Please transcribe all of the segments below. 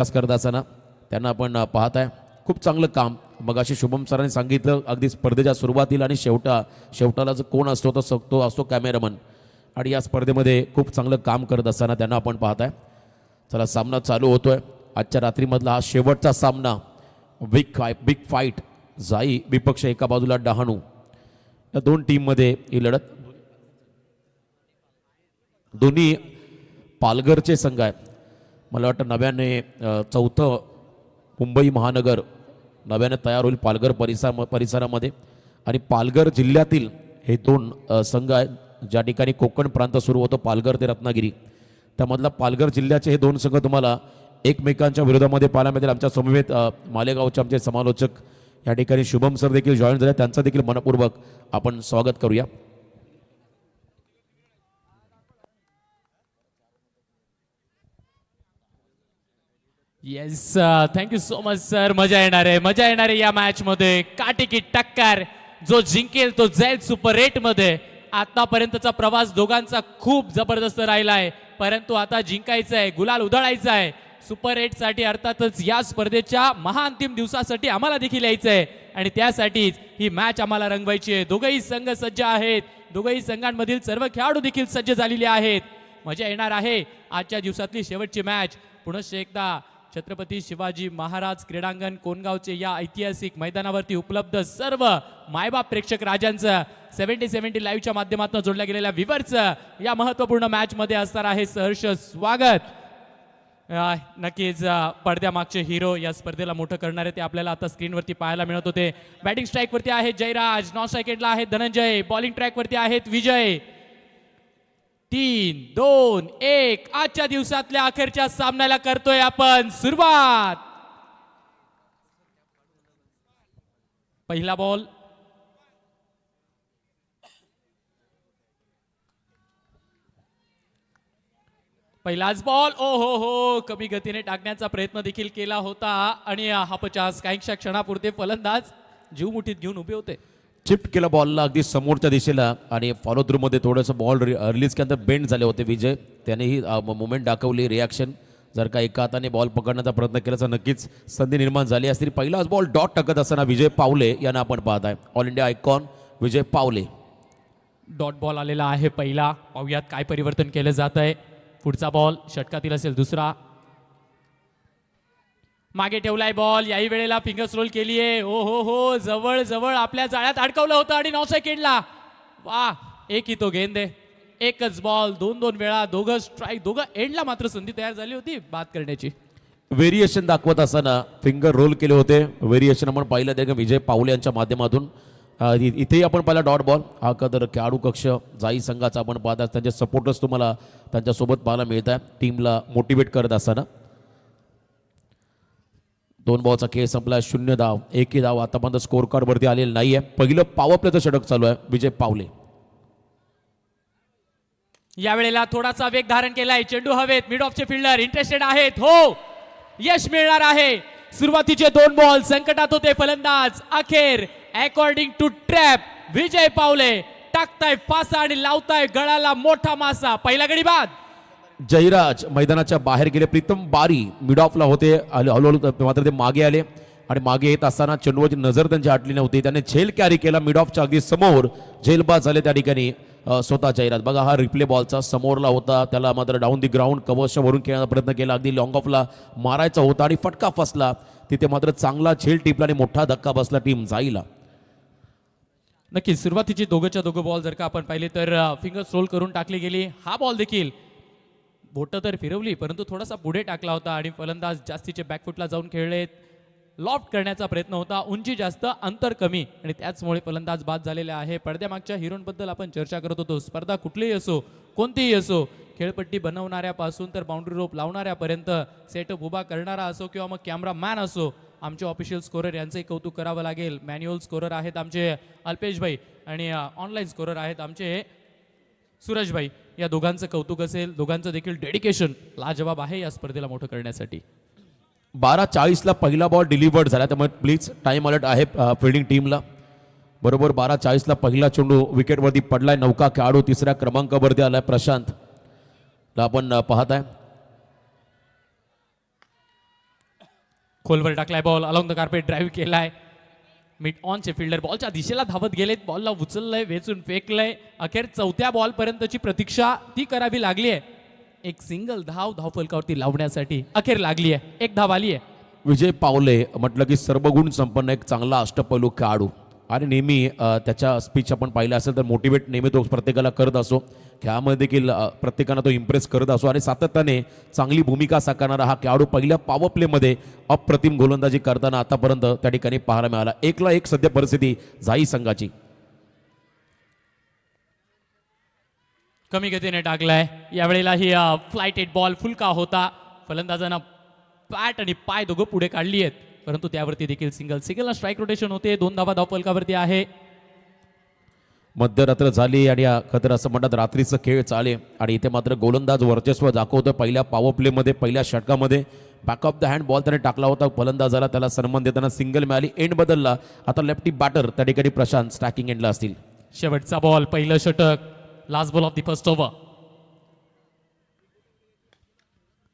करत असताना त्यांना आपण पाहत आहे खूप चांगलं काम. मग अशी शुभम सरांनी सांगितलं अगदी स्पर्धेच्या सुरुवातीला आणि शेवटाला जो कोण असतो तो असतो कॅमेरामन, आणि या स्पर्धेमध्ये खूप चांगलं काम करत असताना त्यांना आपण पाहत आहे. चला सामना चालू होतोय. आजच्या रात्रीमधला हा शेवटचा सामना. बिग फाईट जाई विपक्ष एका बाजूला डहाणू, या दोन टीममध्ये ही लढत. दोन्ही पालघरचे संघ आहेत. मला वाटतं नव्याने चौथं मुंबई महानगर नव्याने तयार होईल पालघर परिसरामध्ये, आणि पालघर जिल्ह्यातील हे दोन संघ आहेत. ज्या ठिकाणी कोकण प्रांत सुरू होतो पालघर ते रत्नागिरी, त्यामधला पालघर जिल्ह्याचे हे दोन संघ तुम्हाला एकमेकांच्या विरोधामध्ये पाहायला मिळतील. आमच्या समवेत मालेगावचे आमचे समालोचक या ठिकाणी शुभम सर देखील जॉईन झाले, त्यांचं देखील मनपूर्वक आपण स्वागत करूया. Yes, thank you so much sir. मजा येणार आहे या मॅच मध्ये. काटेकी टक्कर, जो जिंकेल तो जाईल सुपर 8 मध्ये. आतापर्यंतचा प्रवास दोघांचा खूप जबरदस्त राहिला आहे, परंतु आता जिंकायचं आहे, गुलाल उधळायचा आहे सुपर 8 साठी. अर्थातच या स्पर्धेच्या महाअंतिम दिवसासाठी आम्हाला देखील यायचं आहे, आणि त्यासाठीच ही मॅच आम्हाला रंगवायची आहे. दोघंही संघ सज्ज आहेत, दोघंही संघांमधील सर्व खेळाडू देखील सज्ज झालेले आहेत. मजा येणार आहे आजच्या दिवसातली शेवटची मॅच. पुनश्च एकदा छत्रपती शिवाजी महाराज क्रीडांगण कोणगावचे या ऐतिहासिक मैदानावरती उपलब्ध सर्व मायबाप प्रेक्षक राजांचं 70-70 लाईव्हच्या माध्यमातून जोडल्या गेलेल्या व्ह्यूअर्सचं या महत्त्वपूर्ण मॅच मध्ये असणार आहे सहर्ष स्वागत. नक्कीच पडद्यामागचे हिरो या स्पर्धेला मोठं करणारे ते आपल्याला आता स्क्रीनवरती पाहायला मिळत होते. बॅटिंग स्ट्राईकवरती आहेत जयराज, नॉन स्ट्राईकला आहेत धनंजय, बॉलिंग ट्रॅकवरती आहेत विजय. 3, 2, 1 आजच्या दिवसातल्या अखेरच्या सामन्याला करतोय आपण सुरुवात. पहिला बॉल, पहिलाच बॉल. ओ हो, कमी गतीने टाकण्याचा प्रयत्न देखील केला होता, आणि हा 50 काहीशा क्षणापुरते फलंदाज जीव मुठीत घेऊन उभे होते. चिप केला बॉलला अगदी समोरच्या दिशेला, आणि फॉलो थ्रू मध्ये थोडंसं बॉल रिलीज केल्यानंतर बेंड झाले होते विजय. त्यानेही मुवमेंट दाखवली, रिॲक्शन. जर का एका हाताने बॉल पकडण्याचा प्रयत्न केला तर नक्कीच संधी निर्माण झाली असती. पहिलाच बॉल डॉट टाकत असताना विजय पावले यांना आपण पाहत आहे. ऑल इंडिया आयकॉन विजय पावले. डॉट बॉल आलेला आहे पहिला. पाहूयात काय परिवर्तन केलं जात आहे. पुढचा बॉल षटकातील असेल दुसरा. मागे ठेवलाय बॉल, याही वेळेला फिंगर्स रोल केलीये. ओ हो, जवळ जवळ आपल्या जाळ्यात अडकवलं होतं, आणि नॉट केडला. वा, एक ही तो गेंद आहे. एकच बॉल, 2-2 वेळा, दोघं स्ट्राईक. दोघं एंडला मात्र संधी तयार झाली होती बाद करण्याची. व्हेरिएशन दाखवत असताना फिंगर रोल केले होते. व्हेरिएशन आपण पाहिलं ते विजय पावले यांच्या माध्यमातून. इथेही आपण पाहिला डॉट बॉल. हा कदर खेळाडू कक्ष जाई संघाचा आपण पाहता. त्यांचे सपोर्टर्स तुम्हाला त्यांच्यासोबत पाहायला मिळत आहे, टीमला मोटिवेट करत असताना. 2 बॉलचा खेळ संपला. 0 धाव, 1 धाव आतापर्यंत स्कोर कार्ड वरती आलेलं नाहीये. पहिलं पॉवर प्लेचं षटक चालू आहे विजय पावले. या वेळेला थोडासा वेग धारण केलाय. चेंडू हवेत, मिड ऑफचे फिल्डर इंटरेस्टेड आहेत. हो, यश मिळणार आहे. सुरुवातीचे 2 बॉल संकटात होते फलंदाज. अखेर अकॉर्डिंग टू ट्रॅप विजय पावले टाकताय फासा आणि लावताय गळाला मोठा मासा. पहिला गडी बाद. जयराज मैदानाच्या बाहेर गेले. प्रीतम बारी मिड ऑफला होते, हळूहळू मात्र ते मागे आले, आणि मागे येत असताना चेंडूवरची नजर त्यांची हटली नव्हती. त्याने झेल कॅरी केला मिड ऑफच्या अगदी समोर. झेलबाद झाले त्या ठिकाणी स्वतः जयराज. बघा हा रिप्ले बॉलचा समोरला होता, त्याला मात्र डाऊन दी ग्राउंड कव्हरच्या वरून खेळण्याचा प्रयत्न केला. अगदी लॉंग ऑफला मारायचा होता आणि फटका फसला. तिथे मात्र चांगला झेल टिपला आणि मोठा धक्का बसला टीम जाईला. नक्कीच सुरुवातीची दोघंच्या दोघं बॉल जर का आपण पाहिले तर फिंगर्स रोल करून टाकली गेली. हा बॉल देखील बोटं तर फिरवली, परंतु थोडासा पुढे टाकला होता, आणि फलंदाज जास्तीचे बॅकफुटला जाऊन खेळलेत. लॉफ्ट करण्याचा प्रयत्न होता, उंची जास्त अंतर कमी, आणि त्याचमुळे फलंदाज बाद झालेला आहे. पडद्यामागच्या हिरोंबद्दल आपण चर्चा करत होतो. स्पर्धा कुठलीही असो, कोणतीही असो, खेळपट्टी बनवणाऱ्यापासून तर बाउंड्री रोप लावणाऱ्यापर्यंत, सेटअप उभा करणारा असो किंवा मग कॅमेरा मॅन असो, आमचे ऑफिशियल स्कोरर यांचंही कौतुक करावं लागेल. मॅन्युअल स्कोरर आहेत आमचे अल्पेश भाई, आणि ऑनलाईन स्कोरर आहेत आमचे सूरज भाई. या दोघांचं कौतुक असेल. दोघांचं देखील डेडिकेशन लाजवाब आहे या स्पर्धेला मोठं करण्यासाठी. 12:40ला पहिला बॉल डिलिव्हर्ड झाला, त्यामुळे प्लीज टाइम अलर्ट आहे फिल्डिंग टीमला. बरोबर 12:40ला पहिला चेंडू विकेटवरती पडलाय. नौका खेळाडू 3ऱ्या क्रमांकावरती आलाय प्रशांत. आपण पाहताय खोलवर टाकलाय ball, along the carpet drive केलाय. मिड ऑनचे फिल्डर बॉलच्या दिशेला धावत गेलेत, बॉलला उचललंय, वेचून फेकलंय. अखेर चौथ्या बॉल पर्यंतची प्रतीक्षा ती करावी लागली आहे. एक सिंगल धावफलकावरती लावण्यासाठी अखेर लागली आहे. एक धाव आली आहे. विजय पावले म्हटलं की सर्वगुण संपन्न एक चांगला अष्टपैलू खेळाडू आणि नेहमी त्याच्या स्पीच आपण पाहिलं असेल तर मोटिवेट नेहमी तो प्रत्येकाला करत असो. खेळामध्ये देखील प्रत्येकानं तो इम्प्रेस करत असो आणि सातत्याने चांगली भूमिका साकारणारा हा खेळाडू पहिल्या पॉवर प्लेमध्ये अप्रतिम गोलंदाजी करताना आतापर्यंत त्या ठिकाणी पाहायला मिळाला. 1-1 सध्या परिस्थिती झाई संघाची. कमी गतीने टाकलाय. यावेळेला ही फ्लाइटेड बॉल फुलका होता. फलंदाजांना पॅट आणि पाय दोघं पुढे काढली आहेत, परंतु त्यावरती देखील सिंगलला स्ट्राईक रोटेशन होते. 2 धावा धावफलकावरती आहे. मध्यरात्र झाली आणि खतर असं म्हणतात रात्रीचं खेळ चाले आणि इथे मात्र गोलंदाज वर्चस्व दाखवतोय. पहिल्या पॉवर प्लेमध्ये पहिल्या षटकामध्ये back of the hand ball त्याने टाकला होता. फलंदाजाला त्याला सन्मान देताना सिंगल मिळाली. एंड बदलला. आता लेफ्टी बॅटर त्या ठिकाणी प्रशांत स्टॅकिंग एंडला असतील. शेवटचा बॉल, पहिलं षटक, last ball of the first over.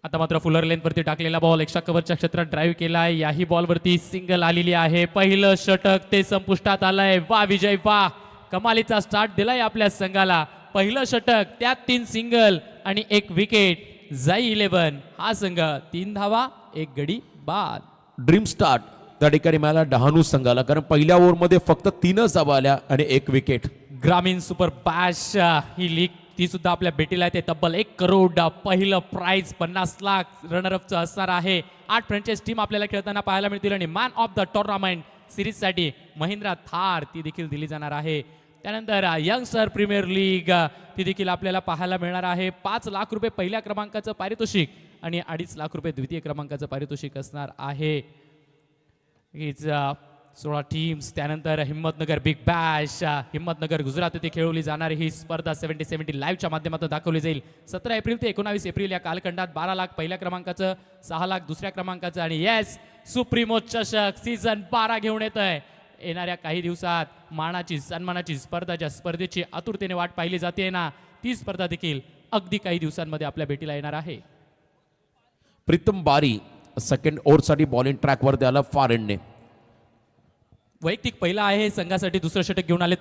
आता मात्र फुलर लेनवरती टाकलेला बॉल एक्स्ट्रा कव्हरच्या क्षेत्रात ड्राईव्ह केलाय. याही बॉलवरती सिंगल आलेली आहे. पहिलं षटक ते संपुष्टात आलंय. वा विजय वा, कमालीचा स्टार्ट दिलाय आपल्या संघाला. पहिलं षटक, त्यात 3 सिंगल आणि 1 विकेट. जाई 11 हा संघ 3 धावा 1 गडी बाद. ड्रीम स्टार्ट त्या ठिकाणी मिळाला डहाणू संघाला, कारण पहिल्या ओव्हरमध्ये फक्त 3च धावा आल्या आणि 1 विकेट. ग्रामीण सुपर बॅश ही लीग ती सुद्धा आपल्या भेटीला येते. तब्बल 1 करोड. पहिलं प्राइज 50 लाख रनरअपचं असणार आहे. 8 फ्रँचाइज टीम आपल्याला खेळताना पाहायला मिळतील आणि मॅन ऑफ द टुर्नामेंट सिरीजसाठी महिंद्रा थार ती देखील दिली जाणार आहे. त्यानंतर यंगस्टर प्रीमियर लीग ती देखील आपल्याला पाहायला मिळणार आहे. 5 लाख रुपये पहिल्या क्रमांकाचं पारितोषिक आणि 2.5 लाख रुपये द्वितीय क्रमांकाचं पारितोषिक असणार आहे. 16 टीम्स. त्यानंतर हिम्मतनगर बिग बॅश, हिम्मतनगर गुजरात येथे खेळवली जाणारी ही स्पर्धा 70-70 लाईव्हच्या माध्यमातून दाखवली जाईल. 17 एप्रिल ते 19 एप्रिल या कालखंडात 12 लाख पहिल्या क्रमांकाचं, 6 लाख दुसऱ्या क्रमांकाचं आणि येस सुप्रीमो चषक सीझन 12 घेऊन येत आहे. येणाऱ्या काही दिवसात मानाची सन्मानाची स्पर्धा, ज्या स्पर्धेची आतुरतेने वाट पाहिली जाते ना, ती स्पर्धा देखील अगदी काही दिवसांमध्ये आपल्या भेटीला येणार आहे. प्रीतम बारी सेकंड ओव्हरसाठी बॉलिंग ट्रॅकवर आला फार एंडने. वैयक्तिक पहिला आहे संघासाठी. दुसरं षटक घेऊन आलेत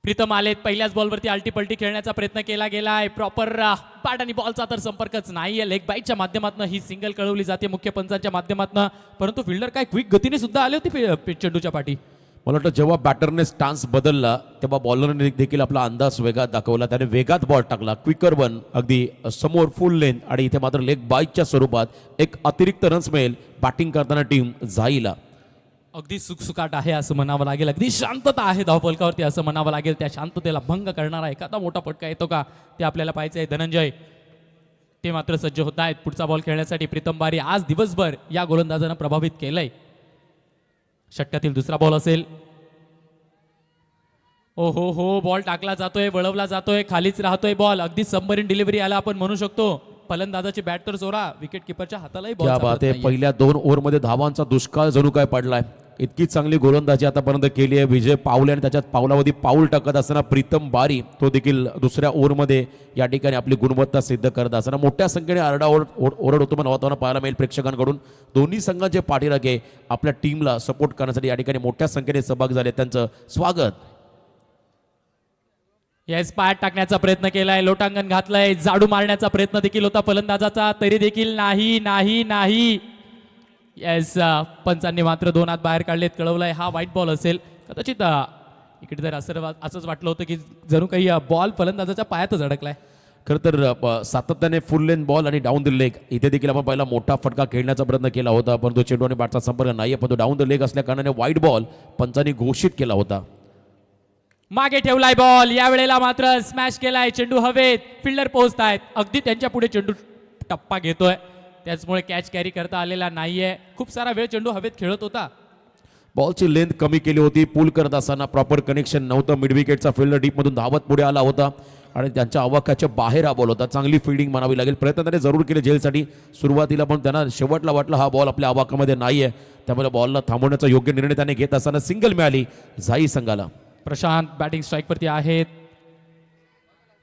प्रीतम आलेत. पहिल्याच बॉलवरती अल्टीपल्टी खेळण्याचा प्रयत्न केला गेलाय. प्रॉपर बॅट आणि बॉलचा तर संपर्कच नाहीये. लेग बाईटच्या माध्यमातून ही सिंगल कळवली जाते मुख्य पंचांच्या माध्यमातून, परंतु फिल्डर काय क्विक गतीने सुद्धा आले होते चेंडूच्या पाठी. मला वाटतं जेव्हा बॅटरने स्टान्स बदलला तेव्हा बॉलरने देखील आपला अंदाज वेगात दाखवला. त्याने वेगात बॉल टाकला. क्विकर वन अगदी समोर फुल लेंथ आणि इथे मात्र लेग बाईटच्या स्वरूपात एक अतिरिक्त रन्स मिळेल बॅटिंग करताना टीम झाईला. अगदी सुखसुकाट आहे असं म्हणावं लागेल. अगदी शांतता आहे धावफलकावरती असं म्हणावं लागेल. त्या शांततेला भंग करणारा एखादा मोठा फटका येतो का ते आपल्याला पाहायचं आहे. धनंजय ते मात्र सज्ज होत आहेत पुढचा बॉल खेळण्यासाठी. प्रीतम बारी आज दिवसभर या गोलंदाजानं प्रभावित केलंय. षटकातील दुसरा बॉल असेल. ओ हो बॉल टाकला जातोय, वळवला जातोय, खालीच राहतोय बॉल. अगदी सबमरीन डिलिव्हरी आला आपण म्हणू शकतो. फलंदाजाची बॅट तर चोरा, विकेट किपरच्या हातालाही बॉल. क्या बात आहे. पहिल्या 2 ओव्हरमध्ये धावांचा दुष्काळ जणू काय पडलाय. इतकी चांगली गोलंदाजी आतापर्यंत केली आहे विजय पावले आणि त्याच्यात पावलावधी पाऊल टाकत असताना प्रीतम बारी तो देखील दुसऱ्या ओव्हरमध्ये या ठिकाणी आपली गुणवत्ता सिद्ध करत असताना मोठ्या संख्येने ओरड होतो नावाताना पाहायला मिळेल प्रेक्षकांकडून. दोन्ही संघांचे पाठीराखे आपल्या टीमला सपोर्ट करण्यासाठी या ठिकाणी मोठ्या संख्येने सहभागी झाले. त्यांचं स्वागत. येस, पायात टाकण्याचा प्रयत्न केलाय, लोटांगण घातलंय, जाडू मारण्याचा प्रयत्न देखील होता फलंदाजाचा, तरी देखील नाही. येस, पंचांनी मात्र 2 हात बाहेर काढलेत. कळवलंय हा व्हाईट बॉल असेल कदाचित. इकडे तर असंच वाटलं होतं की जणू काही बॉल फलंदाजाच्या पायातच अडकलाय. खरं तर सातत्याने फुल लेन बॉल आणि डाऊन द लेग इथे देखील आपण पहिला मोठा फटका खेळण्याचा प्रयत्न केला होता, परंतु चेंडू आणि बॅटचा संपर्क नाही. परंतु डाऊन द लेग असल्या कारणाने व्हाईट बॉल पंचांनी घोषित केला होता. मागे ठेवलाय बॉल. यावेळेला मात्र स्मॅश केलाय. चेंडू हवेत, फिल्डर पोहोचतायत. अगदी त्यांच्या पुढे चेंडू टप्पा घेतोय, त्याचमुळे कॅच कॅरी करता आलेला नाहीये. खूप सारा वेळ चेंडू हवेत खेळत होता. बॉलची लेंथ कमी केली होती. पूल करत असताना प्रॉपर कनेक्शन नव्हतं. मिड विकेटचा फिल्डर डीपमधून धावत पुढे आला होता आणि त्यांच्या आवाक्याच्या बाहेर हा बॉल होता. चांगली फिल्डिंग म्हणावी लागेल. प्रयत्न त्याने जरूर केले जेलसाठी सुरुवातीला, पण त्यांना शेवटला वाटलं हा बॉल आपल्या आवाक्यामध्ये नाही आहे, त्यामुळे बॉलला थांबवण्याचा योग्य निर्णय त्याने घेत असताना सिंगल मिळाली झाई संघाला. प्रशांत बॅटिंग स्ट्राईकवरती आहेत.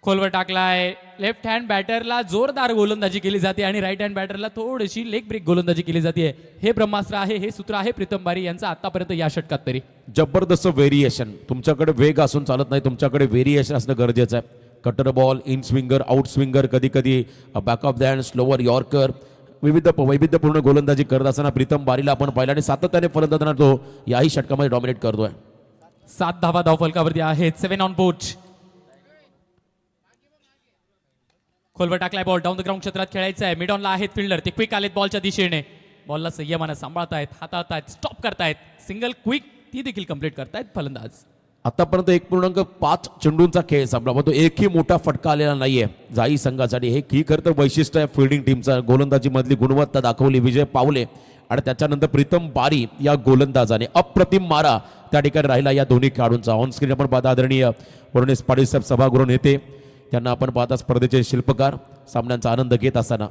खोलवर टाकलाय. लेफ्ट हँड बॅटरला जोरदार गोलंदाजी केली जाते आणि राईट हँड बॅटरला थोडीशी लेग ब्रेक गोलंदाजी केली जाते. हे ब्रह्मास्त्र आहे, हे सूत्र आहे प्रीतम बारी यांचं आतापर्यंत या षटकात तरी. जबरदस्त व्हेरिएशन. तुमच्याकडे वेग असून चालत नाही, तुमच्याकडे व्हेरिएशन असणं गरजेचं आहे. Cutter ball, in swinger, out swinger, कधी कधी back of the hand, slower yorker, वैविध्यपूर्ण गोलंदाजी करत असताना प्रीतम बारीला आपण पाहिलं आणि सातत्याने फलंदाजांना तो याही षटकामध्ये डॉमिनेट करतोय. 7 धावा धावफलकावरती आहेत. 7 ऑन बोर्ड. खोलवर टाकलाय बॉल. डाऊन द ग्राउंड क्षेत्रात खेळायचं आहे. मिड ऑनला आहेत फिल्डर. ते क्विक आलेत बॉलच्या दिशेने. बॉलला संयमानं सांभाळतायत, हाताळतायत, स्टॉप करतायत. सिंगल क्विक ती देखील कंप्लीट करतायत फलंदाज. आतापर्यंत 1.5 चेंडूंचा खेळ संपला, पण तो एकही मोठा फटका आलेला नाहीये जाई संघासाठी. हे की खरं तर वैशिष्ट्य आहे फिल्डिंग टीमचा. गोलंदाजी मधली गुणवत्ता दाखवली विजय पावले आणि त्याच्यानंतर प्रीतम बारी या गोलंदाजाने अप्रतिम मारा त्या ठिकाणी राहिला या दोन्ही खेळाडूंचा. ऑन स्क्रीन आपण पाहता आदरणीय वरुणेश पाटील साहेब सभागृह नेते, त्यांना आपण पाहता स्पर्धेचे शिल्पकार सामन्यांचा आनंद घेत असताना.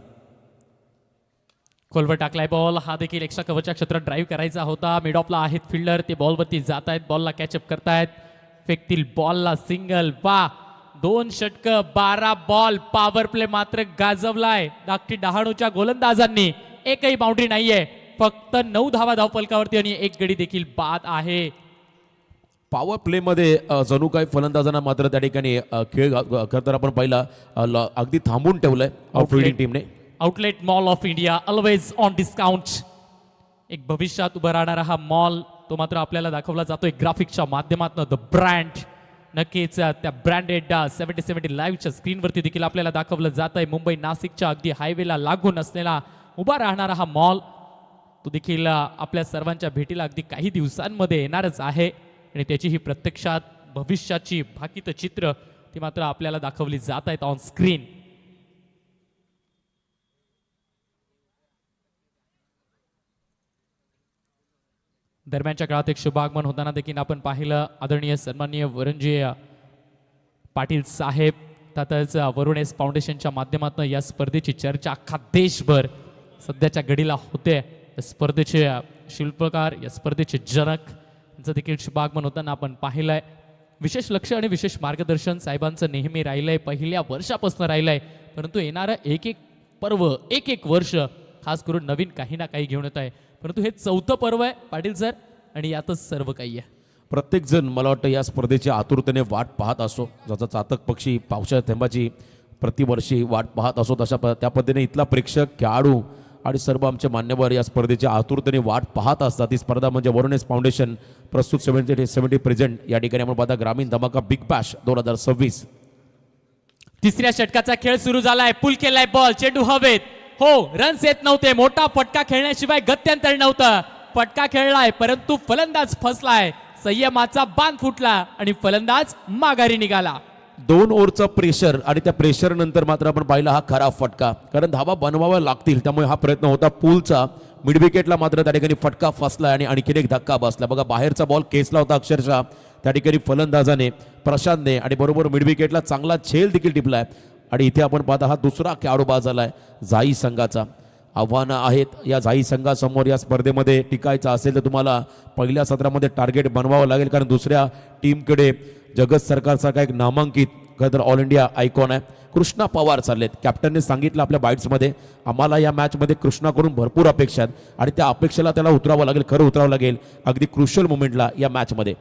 खोलवर टाकलाय बॉल. हा देखील एक्स्ट्रा कव्हरच्या क्षेत्रात ड्राईव्ह करायचा होता. मिड ऑफला आहेत फिल्डर. ते बॉलवरती जात आहेत, बॉलला कॅचअप करतायत, फेकतील बॉलला सिंगल. वा, 2 षटकं 12 बॉल. पॉवर प्ले मात्र गाजवलाय धाकटी डहाणूच्या गोलंदाजांनी. एकही बाउंड्री नाहीये, फक्त 9 धावा धावफलकावरती आणि 1 गडी देखील बाद आहे. पॉवर प्ले मध्ये जणू काही फलंदाजांना मात्र त्या ठिकाणी खेळ खरं तर आपण पहिला अगदी थांबून ठेवलंय फिल्डिंग टीमने. Outlet mall of India always on discount. एक भविष्यात उभा राहणारा हा मॉल तो मात्र आपल्याला दाखवला जातोय ग्राफिक्सच्या माध्यमातून. द ब्रँड नक्कीच त्या ब्रँडेड 70-70 लाईव्हच्या स्क्रीनवरती देखील आपल्याला दाखवलं जात आहे. मुंबई नाशिकच्या अगदी हायवेला लागून असलेला उभा राहणारा हा मॉल तो देखील आपल्या सर्वांच्या भेटीला अगदी काही दिवसांमध्ये येणारच आहे आणि त्याची ही प्रत्यक्षात भविष्याची भाकीत चित्र ती मात्र आपल्याला दाखवली जात आहेत ऑन स्क्रीन. दरम्यानच्या काळात एक शुभ आगमन होताना देखील आपण पाहिलं. आदरणीय सन्माननीय वरुणजी पाटील साहेब तसंच वरुणेस फाउंडेशनच्या माध्यमातून या स्पर्धेची चर्चा अख्खा देशभर सध्याच्या घडीला होते. या स्पर्धेचे शिल्पकार, या स्पर्धेचे जनक यांचं देखील शुभ आगमन होताना आपण पाहिलंय. विशेष लक्ष आणि विशेष मार्गदर्शन साहेबांचं नेहमी राहिलंय, पहिल्या वर्षापासून राहिलंय. परंतु येणारं एक पर्व, एक वर्ष खास करून नवीन काही ना काही घेऊन येत आहे. परंतु हे 4थं पर्व आहे पाटील सर आणि यातच सर्व काही आहे. प्रत्येक जण मला वाटतं या स्पर्धेची आतुरतेने वाट पाहत असो, जसा चातक पक्षी पावसाळ्या थेंबाची प्रतिवर्षी वाट पाहत असो, तशा त्या पद्धतीने इथला प्रेक्षक, खेळाडू आणि सर्व आमचे मान्यवर या स्पर्धेची आतुरतेने वाट पाहत असतात. ही स्पर्धा म्हणजे वरुणेस फाउंडेशन प्रस्तुत 70 प्रेझेंट या ठिकाणी आपण पाहता ग्रामीण धमाका बिग बॅश 2026. तिसऱ्या षटकाचा खेळ सुरू झालाय. पुल केलाय बॉल, चेंडू हवेत. हो, रन्स येत नव्हते, मोठा फटका खेळण्याशिवाय गत्यंतर नव्हतं. फटका खेळलाय परंतु फलंदाज फसलाय. संयमाचा बांध फुटला आणि फलंदाज माघारी निघाला. 2 ओव्हरचा प्रेशर आणि त्या प्रेशर नंतर मात्र आपण पाहिला हा खरा फटका, कारण धावा बनवाव्या लागतील त्यामुळे हा प्रयत्न होता पूलचा. मिड विकेटला मात्र त्या ठिकाणी फटका फसला आणि आणखीन एक धक्का बसला. बघा, बाहेरचा बॉल केसला होता अक्षरशः त्या ठिकाणी फलंदाजाने, प्रशांतने, आणि बरोबर मिड विकेटला चांगला झेल देखील टिपलाय. आणि इथे आपण पाहता हा दुसरा खेळाडू बाद झालाय जाई संघाचा. आव्हानं आहेत या जाई संघासमोर. या स्पर्धेमध्ये टिकायचं असेल तर तुम्हाला पहिल्या सत्रामध्ये टार्गेट बनवावं लागेल, कारण दुसऱ्या टीमकडे जगत सरकारसारखा एक नामांकित खरं तर ऑल इंडिया आयकॉन आहे कृष्णा पवार चाललेत. कॅप्टनने सांगितलं आपल्या बाईट्समध्ये, आम्हाला या मॅचमध्ये कृष्णाकडून भरपूर अपेक्षा आहेत आणि त्या अपेक्षेला त्याला उतरावं लागेल, खरं उतरावं लागेल अगदी क्रुशियल मोमेंटला या मॅचमध्ये.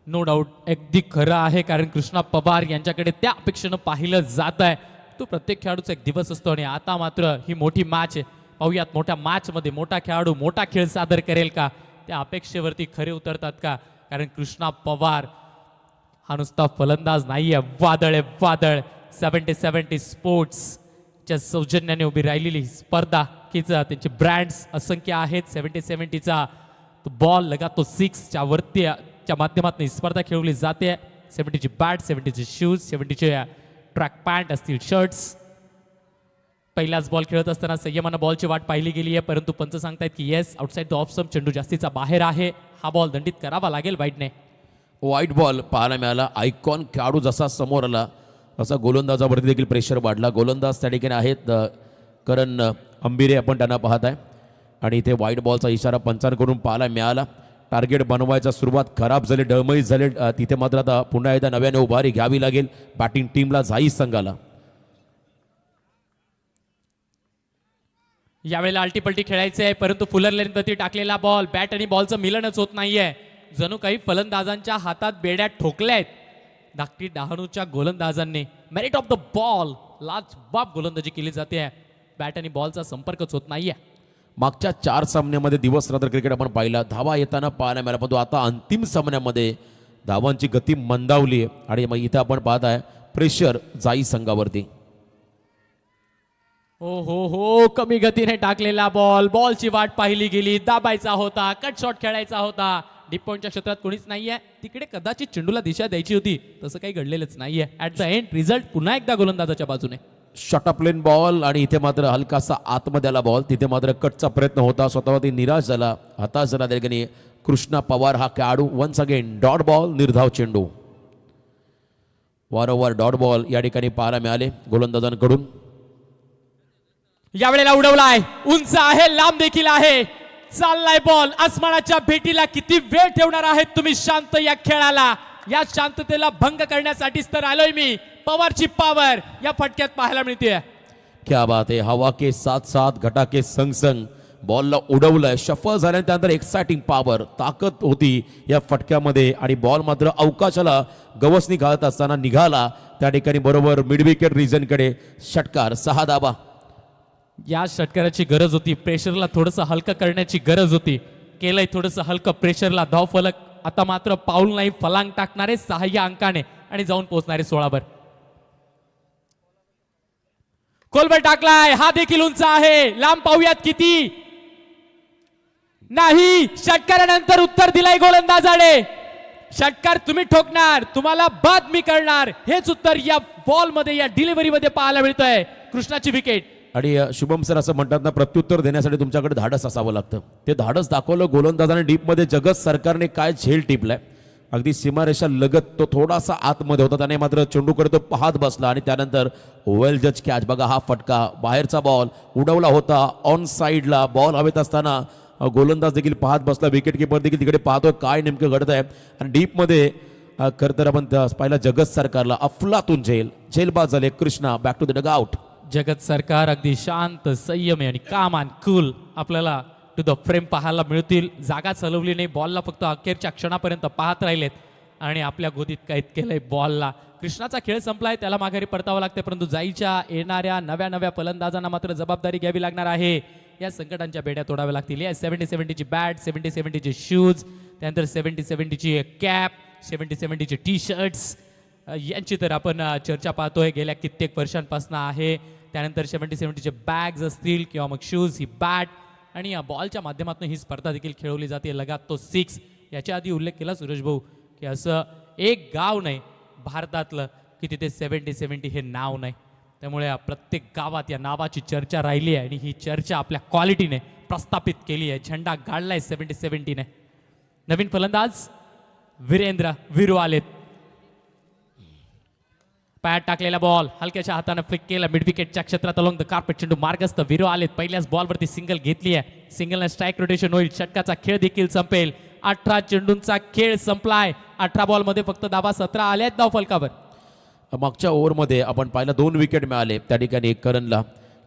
नो डाऊट, अगदी खरं आहे, कारण कृष्णा पवार यांच्याकडे त्या अपेक्षेनं पाहिलं जात आहे. तो प्रत्येक खेळाडूचा एक दिवस असतो आणि आता मात्र ही मोठी मॅच आहे. पाहूयात मोठ्या मॅचमध्ये मोठा खेळाडू मोठा खेळ सादर करेल का, त्या अपेक्षेवरती खरे उतरतात का, कारण कृष्णा पवार हा नुसता फलंदाज नाहीये, वादळ आहे वादळ. 70 स्पोर्ट्सच्या सौजन्याने उभी राहिलेली स्पर्धा कीच त्यांचे ब्रँड्स असंख्य आहेत. 70चा तो बॉल लगा तो 6च्या वरती च्या माध्यमातून ही स्पर्धा खेळवली जाते. 70ची बॅट, 70चे शूज, 70चे ट्रॅक पॅन्ट असतील, शर्ट्स. पहिलाच बॉल खेळत असताना संयमानं बॉलची वाट पाहिली गेली आहे, परंतु पंच सांगतायत की yes, outside the off stump, चेंडू जास्तीचा बाहेर आहे. हा बॉल दंडित करावा लागेल वाईडने. वाईट बॉल पाहायला मिळाला. आयकॉन खेळाडू जसा समोर आला तसा गोलंदाजावरती देखील प्रेशर वाढला. गोलंदाज त्या ठिकाणी आहेत करण अंबिरे, आपण त्यांना पाहत आहे आणि इथे वाईट बॉलचा इशारा पंचांकडून पाहायला मिळाला. टार्गेट बनवायचा सुरुवात खराब झाली, डळमळीत झाले. तिथे मात्र आता पुन्हा एकदा नव्याने उभारी घ्यावी लागेल बॅटिंग टीमला, जाई संघाला. यावेळेला अल्टीपल्टी खेळायचे आहे, परंतु फुलर लेनवरती टाकलेला बॉल, बॅट आणि बॉलचं मिलनच होत नाहीये. जणू काही फलंदाजांच्या हातात बेड्या ठोकल्या आहेत. धाकटी डहाणूच्या गोलंदाजांनी मेरिट ऑफ द बॉल लाजबाब गोलंदाजी केली जाते. बॅट आणि बॉलचा संपर्कच होत नाहीये. मागच्या 4 सामन्यामध्ये दिवस रात्र क्रिकेट आपण पाहिला, धावा येताना पाहायला मिळाला, परंतु आता अंतिम सामन्यामध्ये धावांची गती मंदावली आणि मग इथं आपण पाहत आहे प्रेशर जाई संघावरती. हो कमी गतीने टाकलेला बॉल, बॉलची वाट पाहिली गेली, दाबायचा होता, कट शॉट खेळायचा होता. डीप पॉईंटच्या क्षेत्रात कोणीच नाहीये. तिकडे कदाचित चेंडूला दिशा द्यायची होती, तसं काही घडलेलंच नाहीये. ऍट द एंड रिझल्ट पुन्हा एकदा गोलंदाजाच्या बाजूने. शॉट अप लेन बॉल आणि इथे मात्र हलकासा आतमध्ये आला बॉल. तिथे मात्र कटचा प्रयत्न होता, स्वतःवरती निराश झाला, हताश झाला. त्या ठिकाणी कृष्णा पवार हा खेळाडू वन्स अगेन डॉट बॉल, निर्धाव चेंडू. वारंवार डॉट बॉल या ठिकाणी पाहायला मिळाले गोलंदाजांकडून. यावेळेला उडवलाय, उंच आहे, लांब देखील आहे, चाललाय बॉल आसमानाच्या भेटीला. किती वेळ ठेवणार आहेत तुम्ही शांत या खेळाला? या शांततेला भंग करण्यासाठीच तर आलोय मी. पवारची पावर या फटक्यात पाहायला मिळते. क्या बात आहे. हवा के साथ साथ घटा के संग संग बॉलला उडवलंय. शफल झाल्यानंतर एक्साइटिंग पॉवर, ताकद होती या फटक्यामध्ये आणि बॉल मात्र अवकाशाला गवसणी घालत असताना निघाला. त्या ठिकाणी बरोबर मिड विकेट रिजनकडे षटकार, 6 धाबा. या षटकाराची गरज होती, प्रेशरला थोडंसं हलकं करण्याची गरज होती. केलंय थोडंसं हलकं प्रेशरला. धाव फलक आता मात्र पाऊल नाही फलांग टाकणारे 6 अंकाने आणि जाऊन पोहोचणारे 16 वर. खोलवर टाकलाय, हा देखील उंच आहे, लांब पाहूयात किती. नाही, षटकारानंतर उत्तर दिलंय गोलंदाजाने. षटकार तुम्ही ठोकणार, तुम्हाला बाद मी करणार, हेच उत्तर या बॉल मध्ये, या डिलिव्हरी मध्ये पाहायला मिळतंय. कृष्णाची विकेट. आणि शुभम सर असं म्हणतात ना, प्रत्युत्तर देण्यासाठी तुमच्याकडे धाडस असावं लागतं. ते धाडस दाखवलं गोलंदाजाने डीपमध्ये. जगत सरकारने काय झेल टिपलाय, अगदी सीमारेषा लगत तो थोडासा आतमध्ये होता, त्याने मात्र चेंडूकडे तो पाहत बसला आणि त्यानंतर वेल जज कॅच. बघा हा फटका, बाहेरचा बॉल उडवला होता ऑन साईडला. बॉल हवेत असताना गोलंदाज देखील पाहत बसला, विकेट किपर देखील तिकडे पाहतोय काय नेमकं घडत आहे. आणि डीपमध्ये खरं तर आपण पाहिला जगत सरकारला अफलातून झेलबाज झाले. Krishna back to the dugout. Jagat Sarkar अगदी शांत, संयमी आणि काम अँड कूल आपल्याला टू द फ्रेम पाहायला मिळतील. जागा चालवली नाही, बॉलला फक्त अखेरच्या क्षणापर्यंत पाहत राहिलेत आणि आपल्या गोदीत कैद केलंय बॉलला. कृष्णाचा खेळ संपलाय, त्याला माघारी परतावं लागते, परंतु जाईच्या येणाऱ्या नव्या फलंदाजांना मात्र जबाबदारी घ्यावी लागणार आहे. या संकटांच्या बेड्या तोडाव्या लागतील. या 70-70ची बॅट, 70-70चे शूज, त्यानंतर 70-70ची कॅप, 70-70चे टी शर्ट्स यांची तर आपण चर्चा पाहतोय गेल्या कित्येक वर्षांपासून आहे. त्यानंतर 70-70चे बॅग्स असतील किंवा मग शूज, ही बॅट आणि या बॉलच्या माध्यमातून ही स्पर्धा देखील खेळवली जाते. लगात तो 6. याच्या आधी उल्लेख केला सुरेश भाऊ की असं एक गाव नाही भारतातलं की तिथे 70-70 हे नाव नाही. त्यामुळे प्रत्येक गावात या नावाची चर्चा राहिली आहे आणि ही चर्चा आपल्या क्वालिटीने प्रस्थापित केली आहे. झेंडा गाडलाय 70-70ने. नवीन फलंदाज वीरेंद्र विरू आलेत. पॅट टाकलेला बॉल हलक्याच्या हाताने फ्लिक केला मिड विकेटच्या क्षेत्रात अलॉंग द कार्पेट. चेंडू मार्गस्थ. विरू आलेत. पहिल्याच बॉलवरती सिंगल घेतली आहे. सिंगलने स्ट्राईक रोटेशन होईल. षटकाचा खेळ देखील संपेल. 18 चेंडूंचा खेळ संपलाय. 18 बॉलमध्ये फक्त धावा 17 आल्यात धाव फलकावर. मागच्या ओव्हरमध्ये आपण पाहिला 2 विकेट मिळाले त्या ठिकाणी करणला.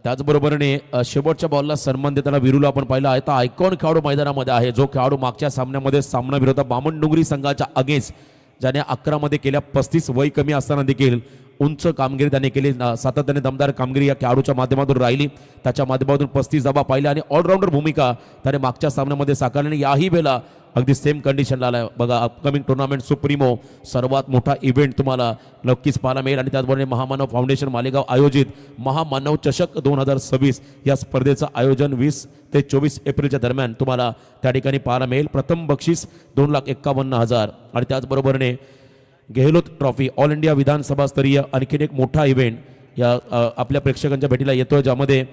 त्याचबरोबरने शेवटच्या बॉलला सन्मान देताना विरूला आपण पाहिला. आता आयकॉन खेळाडू मैदानामध्ये आहे, जो खेळाडू मागच्या सामन्यामध्ये सामना विरोधात बामणडोंगरी संघाच्या अगेन्स्ट, ज्याने 11 मध्ये केल्या 35, वय कमी असताना देखील उंच कामगिरी त्याने केली. सातत्याने दमदार कामगिरी या खेळाडूच्या माध्यमातून राहिली. त्याच्या माध्यमातून 35 धावा पाहिल्या आणि ऑलराऊंडर भूमिका त्याने मागच्या सामन्यामध्ये साकारली. याही वेळेला अगदी सेम कंडिशनला आलाय. बघा अपकमिंग टुर्नामेंट सुप्रीमो, सर्वात मोठा इव्हेंट तुम्हाला नक्कीच पाहायला मिळेल. आणि त्याचबरोबर महामानव फाउंडेशन मालेगाव आयोजित महामानव चषक 2026 या स्पर्धेचं आयोजन 20 ते 24 एप्रिलच्या दरम्यान तुम्हाला त्या ठिकाणी पाहायला मिळेल. प्रथम बक्षीस 2,51,000 आणि त्याचबरोबरने गेहलोत ट्रॉफी ऑल इंडिया विधानसभा स्तरीय आणखीन एक मोठा इव्हेंट या आपल्या प्रेक्षकांच्या भेटीला येतोय, ज्यामध्ये